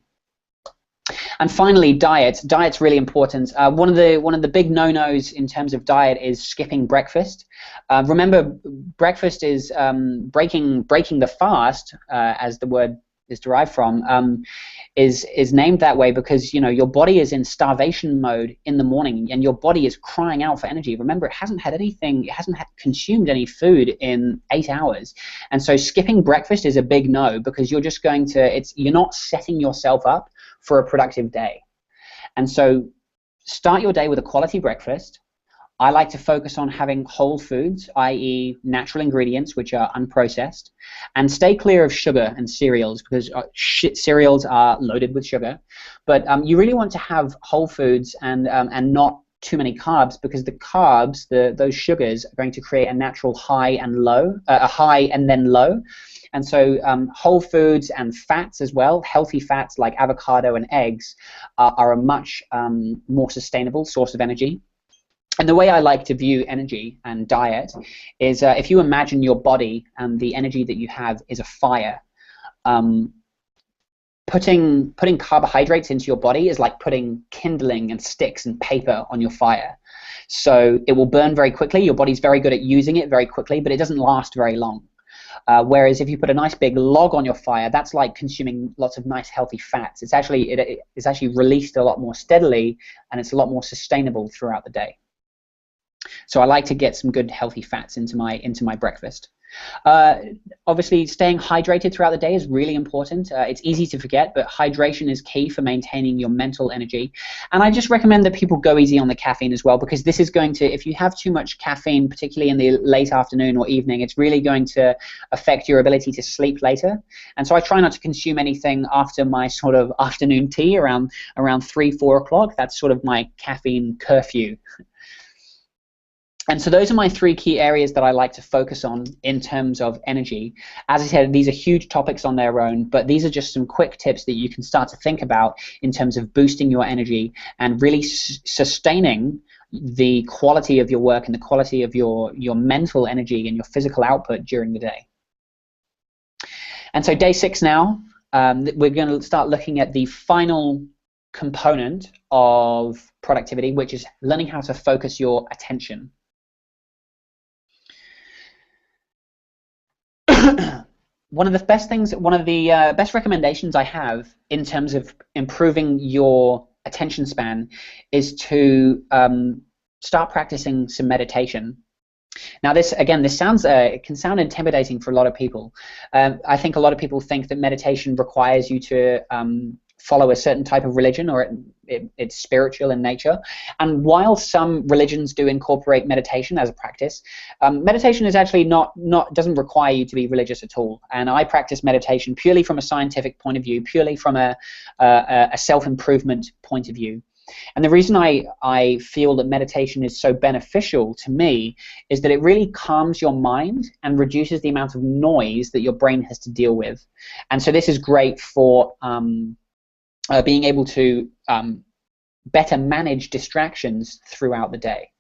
And finally, diet. Diet's really important. One of the big no-nos in terms of diet is skipping breakfast. Remember, breakfast is breaking the fast, as the word is derived from, is named that way because your body is in starvation mode in the morning, and your body is crying out for energy. Remember, it hasn't consumed any food in 8 hours, and so skipping breakfast is a big no because you're just you're not setting yourself up for a productive day. And so start your day with a quality breakfast. I like to focus on having whole foods, i.e. natural ingredients which are unprocessed, and stay clear of sugar and cereals because cereals are loaded with sugar. But you really want to have whole foods and not too many carbs, because the carbs, those sugars, are going to create a natural high and low, a high and then low. And so whole foods and fats as well, healthy fats like avocado and eggs, are a much more sustainable source of energy. And the way I like to view energy and diet is if you imagine your body and the energy that you have is a fire, putting carbohydrates into your body is like putting kindling and sticks and paper on your fire. So it will burn very quickly. Your body's very good at using it very quickly, but it doesn't last very long. Whereas if you put a nice big log on your fire, that's like consuming lots of nice healthy fats. It's actually released a lot more steadily, and it's a lot more sustainable throughout the day. So I like to get some good healthy fats into my breakfast. Obviously, staying hydrated throughout the day is really important. It's easy to forget, but hydration is key for maintaining your mental energy. And I just recommend that people go easy on the caffeine as well, because this is going to, if you have too much caffeine, particularly in the late afternoon or evening, it's really going to affect your ability to sleep later. And so I try not to consume anything after my sort of afternoon tea around 3-4 o'clock. That's sort of my caffeine curfew. And so those are my 3 key areas that I like to focus on in terms of energy. As I said, these are huge topics on their own, but these are just some quick tips that you can start to think about in terms of boosting your energy and really sustaining the quality of your work and the quality of your mental energy and your physical output during the day. And so day 6 now, we're going to start looking at the final component of productivity, which is learning how to focus your attention. One of the best recommendations I have in terms of improving your attention span is to start practicing some meditation. Now, this sounds it can sound intimidating for a lot of people. I think a lot of people think that meditation requires you to follow a certain type of religion, or it's spiritual in nature. And while some religions do incorporate meditation as a practice, meditation is actually doesn't require you to be religious at all. And I practice meditation purely from a scientific point of view, purely from a self-improvement point of view. And the reason I feel that meditation is so beneficial to me is that it really calms your mind and reduces the amount of noise that your brain has to deal with. And so this is great for being able to better manage distractions throughout the day.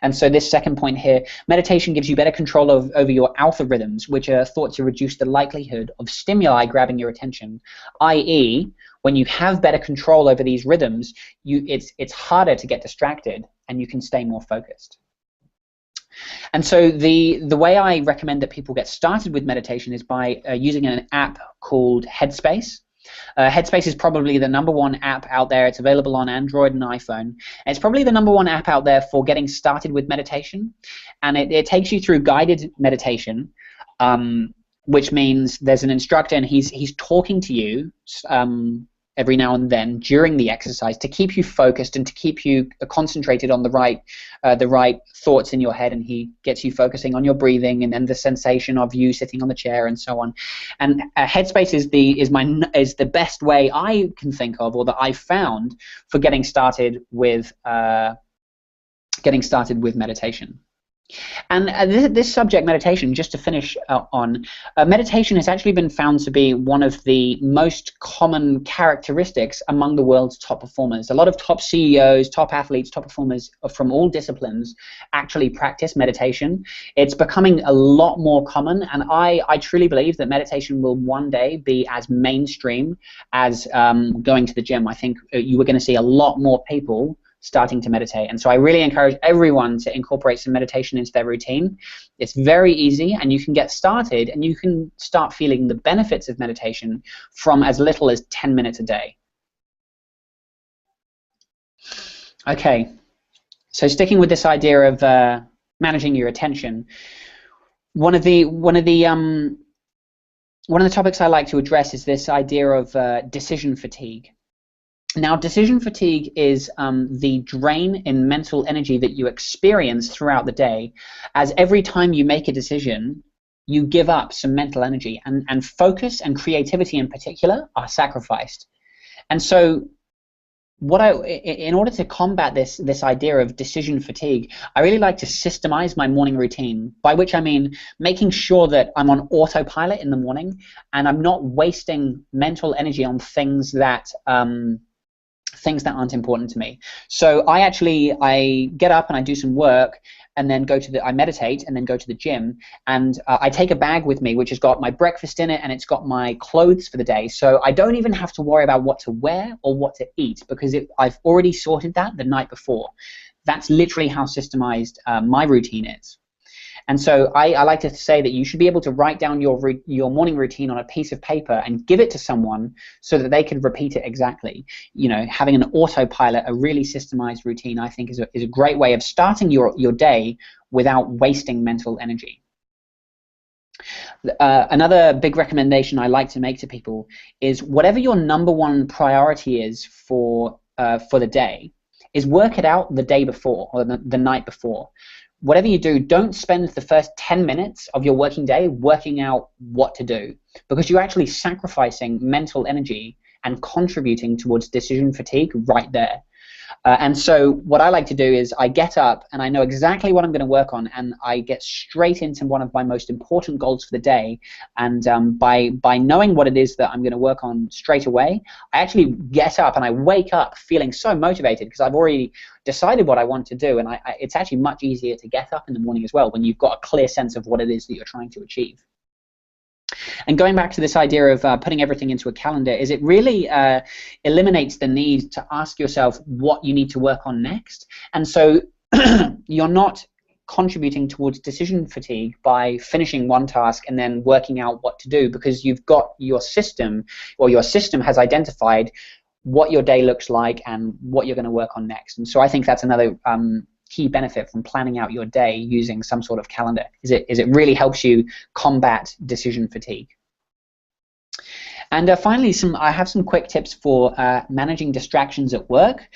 And so this second point here, meditation gives you better control over your alpha rhythms, which are thought to reduce the likelihood of stimuli grabbing your attention, i.e., when you have better control over these rhythms, it's harder to get distracted and you can stay more focused. And so the way I recommend that people get started with meditation is by using an app called Headspace. Headspace is probably the #1 app out there. It's available on Android and iPhone. And it's probably the #1 app out there for getting started with meditation. And it takes you through guided meditation, which means there's an instructor and he's talking to you every now and then during the exercise to keep you focused and to keep you concentrated on the right thoughts in your head, and he gets you focusing on your breathing and then the sensation of you sitting on the chair and so on. And Headspace is the best way I can think of, or that I've found, for getting started with meditation. And this subject, meditation, just to finish on, meditation has actually been found to be one of the most common characteristics among the world's top performers. A lot of top CEOs, top athletes, top performers from all disciplines actually practice meditation. It's becoming a lot more common, and I truly believe that meditation will one day be as mainstream as going to the gym. I think you are going to see a lot more people starting to meditate. And so I really encourage everyone to incorporate some meditation into their routine. It's very easy, and you can get started, and you can start feeling the benefits of meditation from as little as 10 minutes a day. Okay, so sticking with this idea of managing your attention, one of the topics I like to address is this idea of decision fatigue. Now, decision fatigue is the drain in mental energy that you experience throughout the day, as every time you make a decision, you give up some mental energy, and focus and creativity in particular are sacrificed. And so in order to combat this idea of decision fatigue, I really like to systemize my morning routine, by which I mean making sure that I'm on autopilot in the morning and I'm not wasting mental energy on things that aren't important to me. So I get up and I do some work, and then I meditate and then go to the gym, and I take a bag with me which has got my breakfast in it and it's got my clothes for the day, so I don't even have to worry about what to wear or what to eat, because I've already sorted that the night before. That's literally how systemized my routine is. And so I like to say that you should be able to write down your morning routine on a piece of paper and give it to someone so that they can repeat it exactly. You know, having an autopilot, a really systemized routine, I think is a great way of starting your day without wasting mental energy. Another big recommendation I like to make to people is whatever your #1 priority is for the day, is work it out the day before or the night before. Whatever you do, don't spend the first 10 minutes of your working day working out what to do, because you're actually sacrificing mental energy and contributing towards decision fatigue right there. And so what I like to do is I get up and I know exactly what I'm going to work on, and I get straight into one of my most important goals for the day. And by knowing what it is that I'm going to work on straight away, I actually get up and I wake up feeling so motivated because I've already decided what I want to do. And it's actually much easier to get up in the morning as well when you've got a clear sense of what it is that you're trying to achieve. And going back to this idea of putting everything into a calendar, is it really eliminates the need to ask yourself what you need to work on next. And so you're not contributing towards decision fatigue by finishing one task and then working out what to do, because you've got your system, or your system has identified what your day looks like and what you're going to work on next. And so I think that's another key benefit from planning out your day using some sort of calendar, is it really helps you combat decision fatigue. And finally, I have some quick tips for managing distractions at work,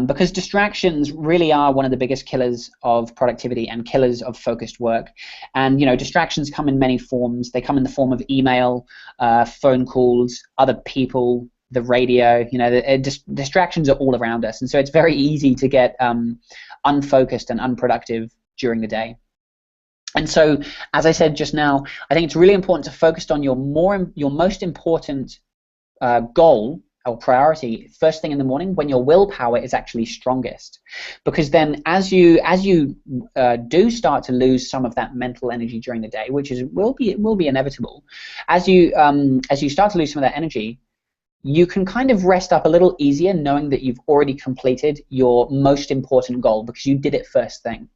because distractions really are one of the biggest killers of productivity and killers of focused work. And you know, distractions come in many forms. They come in the form of email, phone calls, other people, the radio. You know, distractions are all around us, and so it's very easy to get unfocused and unproductive during the day. And so, as I said just now, I think it's really important to focus on your most important goal or priority first thing in the morning, when your willpower is actually strongest. Because then, as you do start to lose some of that mental energy during the day, which will be inevitable, as you start to lose some of that energy, you can kind of rest up a little easier knowing that you've already completed your most important goal because you did it first thing.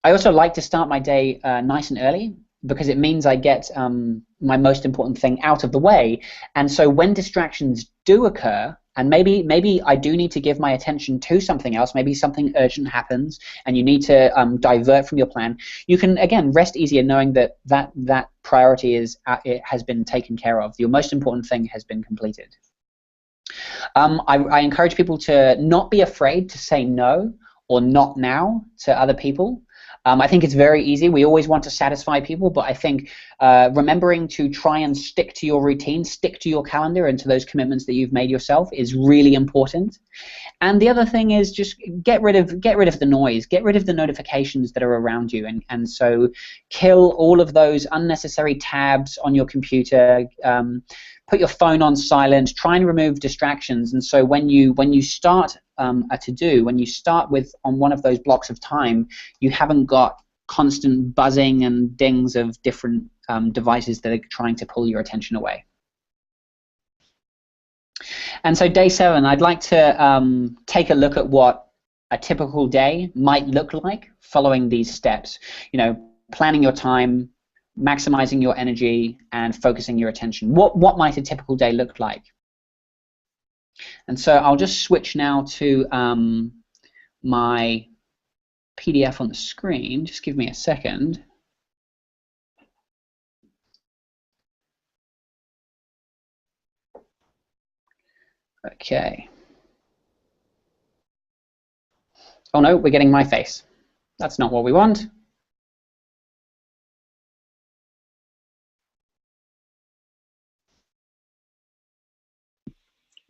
I also like to start my day nice and early, because it means I get my most important thing out of the way. And so when distractions do occur, and maybe I do need to give my attention to something else, maybe something urgent happens and you need to divert from your plan, you can again rest easier knowing that priority it has been taken care of. Your most important thing has been completed. I encourage people to not be afraid to say no or not now to other people. I think it's very easy. We always want to satisfy people, but I think remembering to try and stick to your routine, stick to your calendar and to those commitments that you've made yourself is really important. And the other thing is just get rid of the noise, get rid of the notifications that are around you, and so kill all of those unnecessary tabs on your computer. Put your phone on silent. Try and remove distractions. And so when you start a to-do, when you start on one of those blocks of time, you haven't got constant buzzing and dings of different devices that are trying to pull your attention away. And so day 7, I'd like to take a look at what a typical day might look like following these steps. You know, planning your time, maximizing your energy, and focusing your attention. What might a typical day look like? And so I'll just switch now to my PDF on the screen. Just give me a second. Okay. Oh no, we're getting my face. That's not what we want.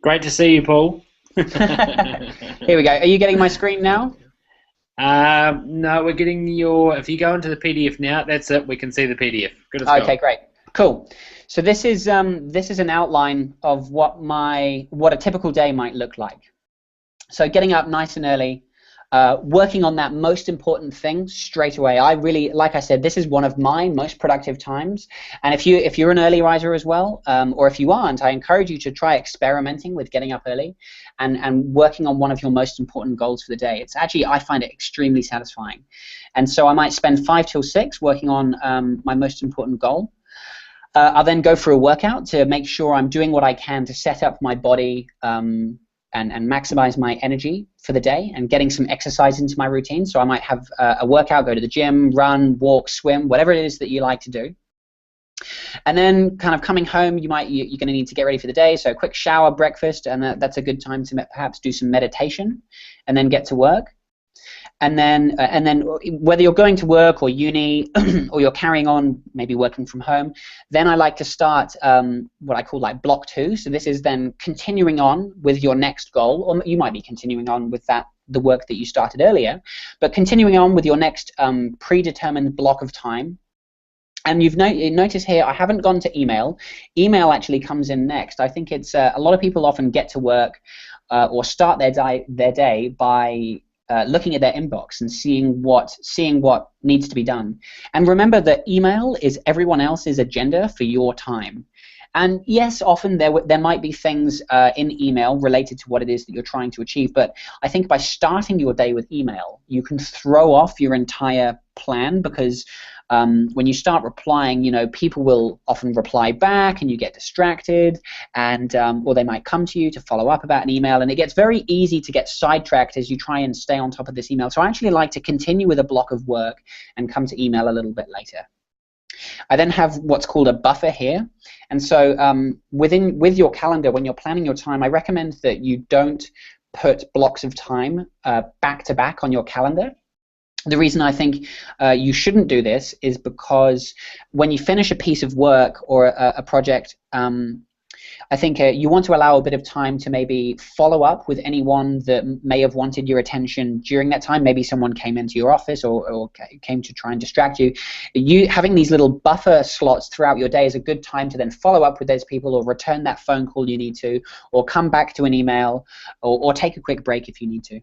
Great to see you, Paul. Here we go. Are you getting my screen now? No, we're getting your. If you go into the PDF now, that's it. We can see the PDF. Good as gold. Okay, great, cool. So this is an outline of what a typical day might look like. So getting up nice and early, working on that most important thing straight away. I really, like I said, this is one of my most productive times. And if you're an early riser as well, or if you aren't, I encourage you to try experimenting with getting up early and working on one of your most important goals for the day. It's actually, I find it extremely satisfying. And so I might spend 5 till 6 working on my most important goal. I'll then go for a workout to make sure I'm doing what I can to set up my body and maximize my energy for the day and getting some exercise into my routine. So I might have a workout, go to the gym, run, walk, swim, whatever it is that you like to do. And then kind of coming home, you're going to need to get ready for the day. So a quick shower, breakfast, and that's a good time to perhaps do some meditation and then get to work. And then whether you're going to work or uni or you're carrying on maybe working from home, then I like to start what I call like block 2. So this is then continuing on with your next goal, or you might be continuing on with the work that you started earlier, but continuing on with your next predetermined block of time. And you've noticed here, I haven't gone to email. Email actually comes in next. I think it's a lot of people often get to work or start their day by looking at their inbox and seeing what needs to be done. And remember that email is everyone else's agenda for your time. And yes, often there might be things in email related to what it is that you're trying to achieve, but I think by starting your day with email, you can throw off your entire plan, because when you start replying, people will often reply back and you get distracted, and or they might come to you to follow up about an email, and it gets very easy to get sidetracked as you try and stay on top of this email. So I actually like to continue with a block of work and come to email a little bit later. I then have what's called a buffer here, and so with your calendar, when you're planning your time, I recommend that you don't put blocks of time back to back on your calendar. The reason I think you shouldn't do this is because when you finish a piece of work or a project, I think you want to allow a bit of time to maybe follow up with anyone that may have wanted your attention during that time. Maybe someone came into your office or came to try and distract you. Having these little buffer slots throughout your day is a good time to then follow up with those people, or return that phone call you need to, or come back to an email, or take a quick break if you need to.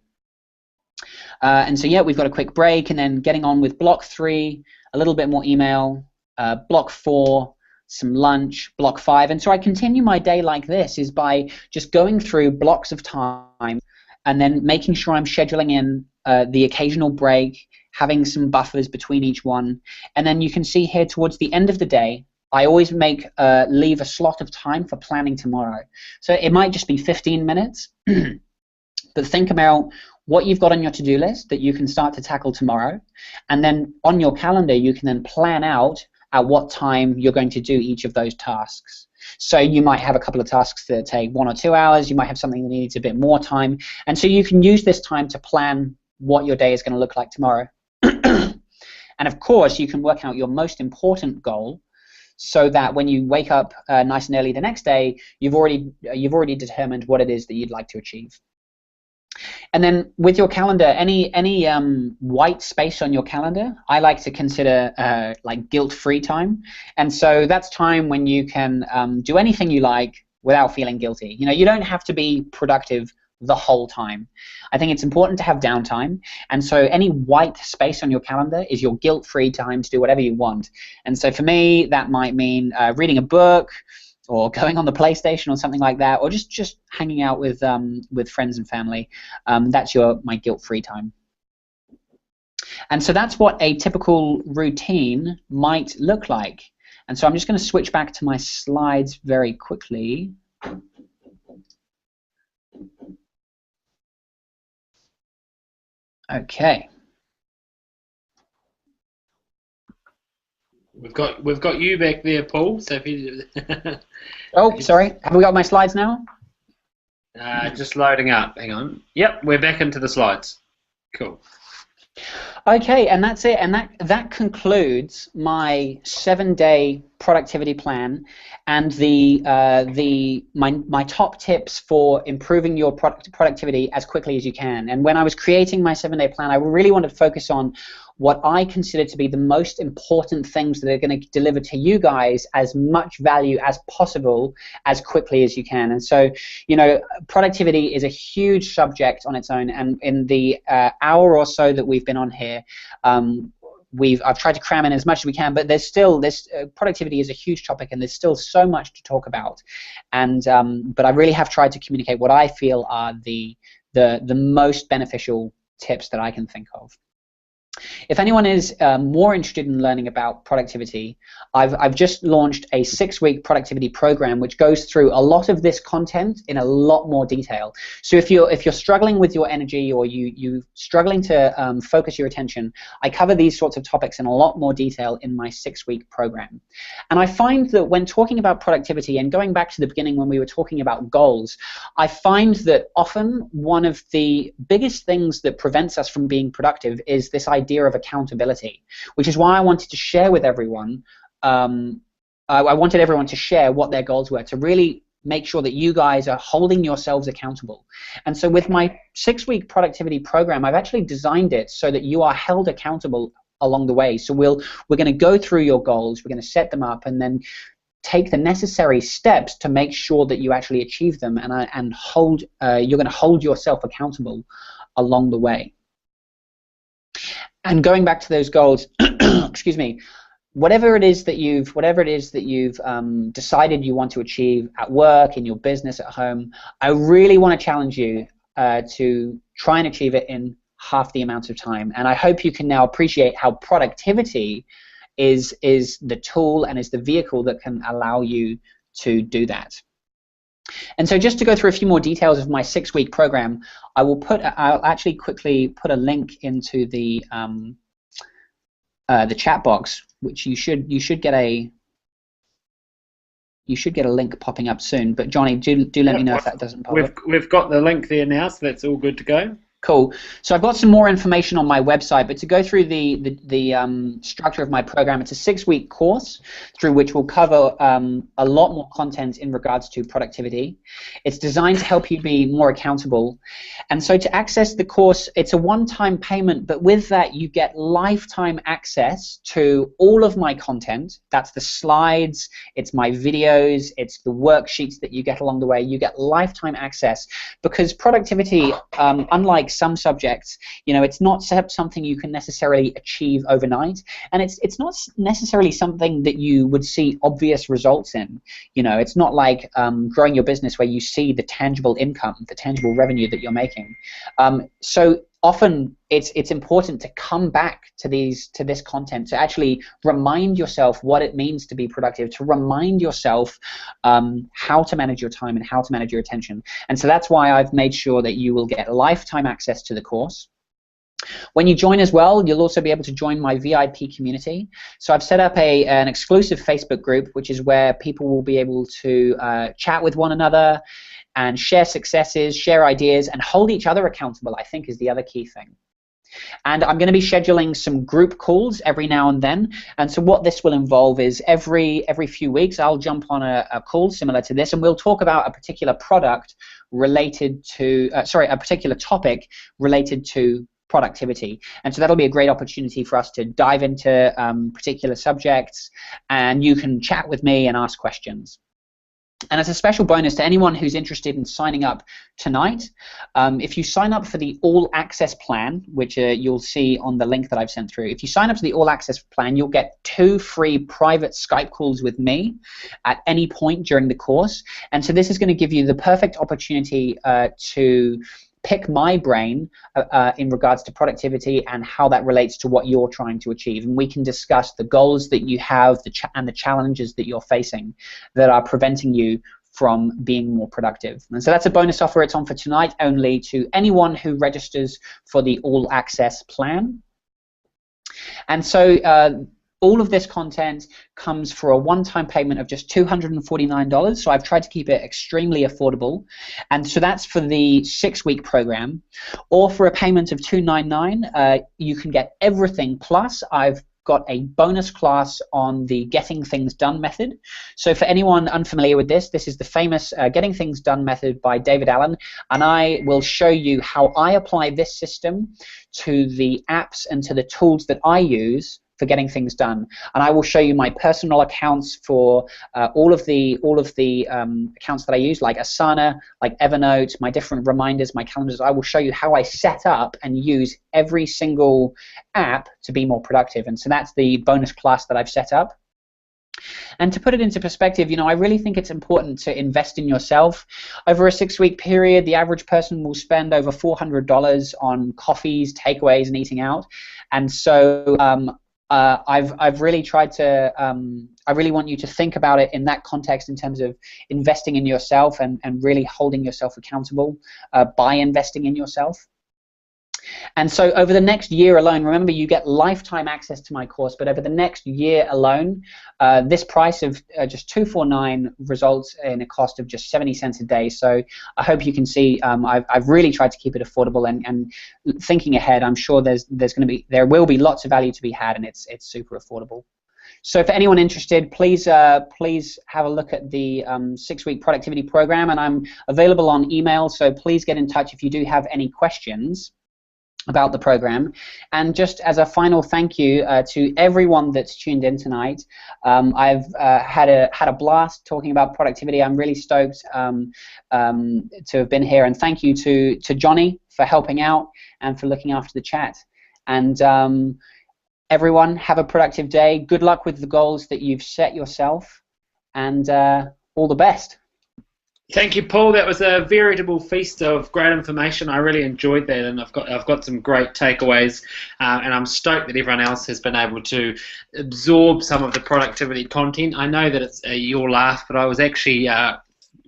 And so yeah, we've got a quick break, and then getting on with block 3, a little bit more email, block 4, some lunch, block 5, and so I continue my day like this, is by just going through blocks of time and then making sure I'm scheduling in the occasional break, having some buffers between each one, and then you can see here towards the end of the day, I always leave a slot of time for planning tomorrow. So it might just be 15 minutes, but think about what you've got on your to-do list that you can start to tackle tomorrow, and then on your calendar you can then plan out at what time you're going to do each of those tasks. So you might have a couple of tasks that take 1 or 2 hours, you might have something that needs a bit more time, and so you can use this time to plan what your day is going to look like tomorrow. And of course you can work out your most important goal, so that when you wake up nice and early the next day, you've already determined what it is that you'd like to achieve. And then with your calendar, any white space on your calendar, I like to consider like guilt-free time. And so that's time when you can do anything you like without feeling guilty. You don't have to be productive the whole time. I think it's important to have downtime, and so any white space on your calendar is your guilt-free time to do whatever you want. And so for me, that might mean reading a book, or going on the PlayStation or something like that, or just hanging out with friends and family. That's my guilt-free time. And so that's what a typical routine might look like. And so I'm just going to switch back to my slides very quickly. Okay. We've got you back there, Paul. So if you oh, sorry. Have we got my slides now? Just loading up. Hang on. Yep, we're back into the slides. Cool. Okay, and that's it. And that concludes my 7-day productivity plan and my top tips for improving your productivity as quickly as you can. And when I was creating my 7-day plan, I really wanted to focus on what I consider to be the most important things that are going to deliver to you guys as much value as possible as quickly as you can. And so, you know, productivity is a huge subject on its own, and in the hour or so that we've been on here, I've tried to cram in as much as we can, but there's still this productivity is a huge topic, and there's still so much to talk about. And but I really have tried to communicate what I feel are the most beneficial tips that I can think of. If anyone is more interested in learning about productivity, I've just launched a 6-week productivity program which goes through a lot of this content in a lot more detail. So if you're struggling with your energy, or you struggling to focus your attention, I cover these sorts of topics in a lot more detail in my 6-week program. And I find that when talking about productivity, and going back to the beginning when we were talking about goals, I find that often one of the biggest things that prevents us from being productive is this idea of accountability, which is why I wanted to share with everyone. I wanted everyone to share what their goals were, to really make sure that you guys are holding yourselves accountable. And so with my 6-week productivity program, I've actually designed it so that you are held accountable along the way. So we're going to go through your goals, we're going to set them up, and then take the necessary steps to make sure that you actually achieve them, and you're going to hold yourself accountable along the way. And going back to those goals, excuse me, whatever it is that you've decided you want to achieve at work, in your business, at home, I really want to challenge you to try and achieve it in half the amount of time. And I hope you can now appreciate how productivity is the tool and is the vehicle that can allow you to do that. And so just to go through a few more details of my 6-week program, I'll actually quickly put a link into the chat box, which you should get a link popping up soon. But Johnny, do let me know if that doesn't pop up. We've got the link there now, so that's all good to go. Cool. So I've got some more information on my website, but to go through the structure of my program, it's a 6-week course through which we'll cover a lot more content in regards to productivity. It's designed to help you be more accountable. And so to access the course, it's a one-time payment, but with that you get lifetime access to all of my content. That's the slides, it's my videos, it's the worksheets that you get along the way. You get lifetime access, because productivity, unlike some subjects, you know, it's not something you can necessarily achieve overnight, and it's not necessarily something that you would see obvious results in. You know, it's not like growing your business where you see the tangible income, the tangible revenue that you're making. So often it's important to come back to this content, to actually remind yourself what it means to be productive, to remind yourself how to manage your time and how to manage your attention. And so that's why I've made sure that you will get lifetime access to the course. When you join as well, you'll also be able to join my VIP community. So I've set up an exclusive Facebook group, which is where people will be able to chat with one another and share successes, share ideas, and hold each other accountable, I think, is the other key thing. And I'm going to be scheduling some group calls every now and then. And so what this will involve is every few weeks I'll jump on a call similar to this, and we'll talk about a particular product related to, a particular topic related to productivity. And so that'll be a great opportunity for us to dive into particular subjects, and you can chat with me and ask questions. And as a special bonus to anyone who's interested in signing up tonight, if you sign up for the All Access plan, which you'll see on the link that I've sent through, if you sign up to the All Access plan, you'll get 2 free private Skype calls with me at any point during the course. And so this is going to give you the perfect opportunity to pick my brain in regards to productivity and how that relates to what you're trying to achieve. And we can discuss the goals that you have and the challenges that you're facing that are preventing you from being more productive. And so that's a bonus offer. It's on for tonight only to anyone who registers for the All Access plan. And so all of this content comes for a one-time payment of just $249. So I've tried to keep it extremely affordable. And so that's for the 6-week program. Or for a payment of $299, you can get everything. Plus, I've got a bonus class on the Getting Things Done method. So for anyone unfamiliar with this, this is the famous Getting Things Done method by David Allen, and I will show you how I apply this system to the apps and to the tools that I use for getting things done. And I will show you my personal accounts for all of the accounts that I use, like Asana, like Evernote, my different reminders, my calendars. I will show you how I set up and use every single app to be more productive. And so that's the bonus class that I've set up. And to put it into perspective, I really think it's important to invest in yourself. Over a 6-week period, the average person will spend over $400 on coffees, takeaways, and eating out. And so I've really tried to, I really want you to think about it in that context in terms of investing in yourself and really holding yourself accountable by investing in yourself. And so over the next year alone, remember you get lifetime access to my course, but over the next year alone, this price of just $249 results in a cost of just 70 cents a day. So I hope you can see I've really tried to keep it affordable, and thinking ahead, I'm sure there will be lots of value to be had, and it's super affordable. So for anyone interested, please have a look at the 6-week productivity program, and I'm available on email, so please get in touch if you do have any questions about the program. And just as a final thank you to everyone that's tuned in tonight. I've had a blast talking about productivity. I'm really stoked to have been here, and thank you to Johnny for helping out and for looking after the chat. And everyone, have a productive day. Good luck with the goals that you've set yourself, and all the best. Thank you, Paul. That was a veritable feast of great information. I really enjoyed that, and I've got some great takeaways, and I'm stoked that everyone else has been able to absorb some of the productivity content. I know that it's you'll laugh, but I was actually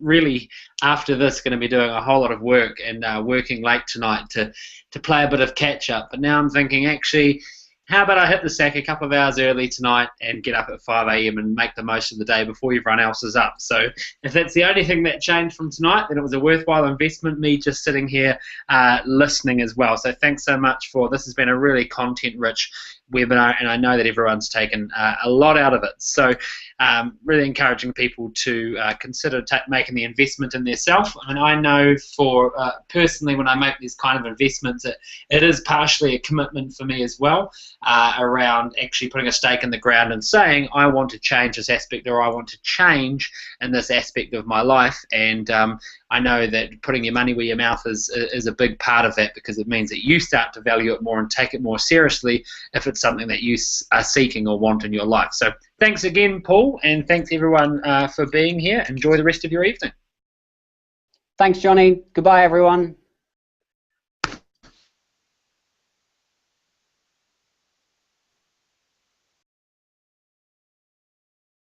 really after this going to be doing a whole lot of work and working late tonight to play a bit of catch up. But now I'm thinking, actually, how about I hit the sack a couple of hours early tonight and get up at 5 a.m. and make the most of the day before everyone else is up? So if that's the only thing that changed from tonight, then it was a worthwhile investment, me just sitting here listening as well. So thanks so much for this. Has been a really content-rich webinar, and I know that everyone's taken a lot out of it. So really encouraging people to consider making the investment in themselves. And I know for personally, when I make these kind of investments, it is partially a commitment for me as well, around actually putting a stake in the ground and saying, I want to change this aspect, or I want to change in this aspect of my life. And I know that putting your money where your mouth is a big part of that, because it means that you start to value it more and take it more seriously if it's something that you are seeking or want in your life. So thanks again, Paul, and thanks everyone for being here. Enjoy the rest of your evening. Thanks, Johnny. Goodbye, everyone.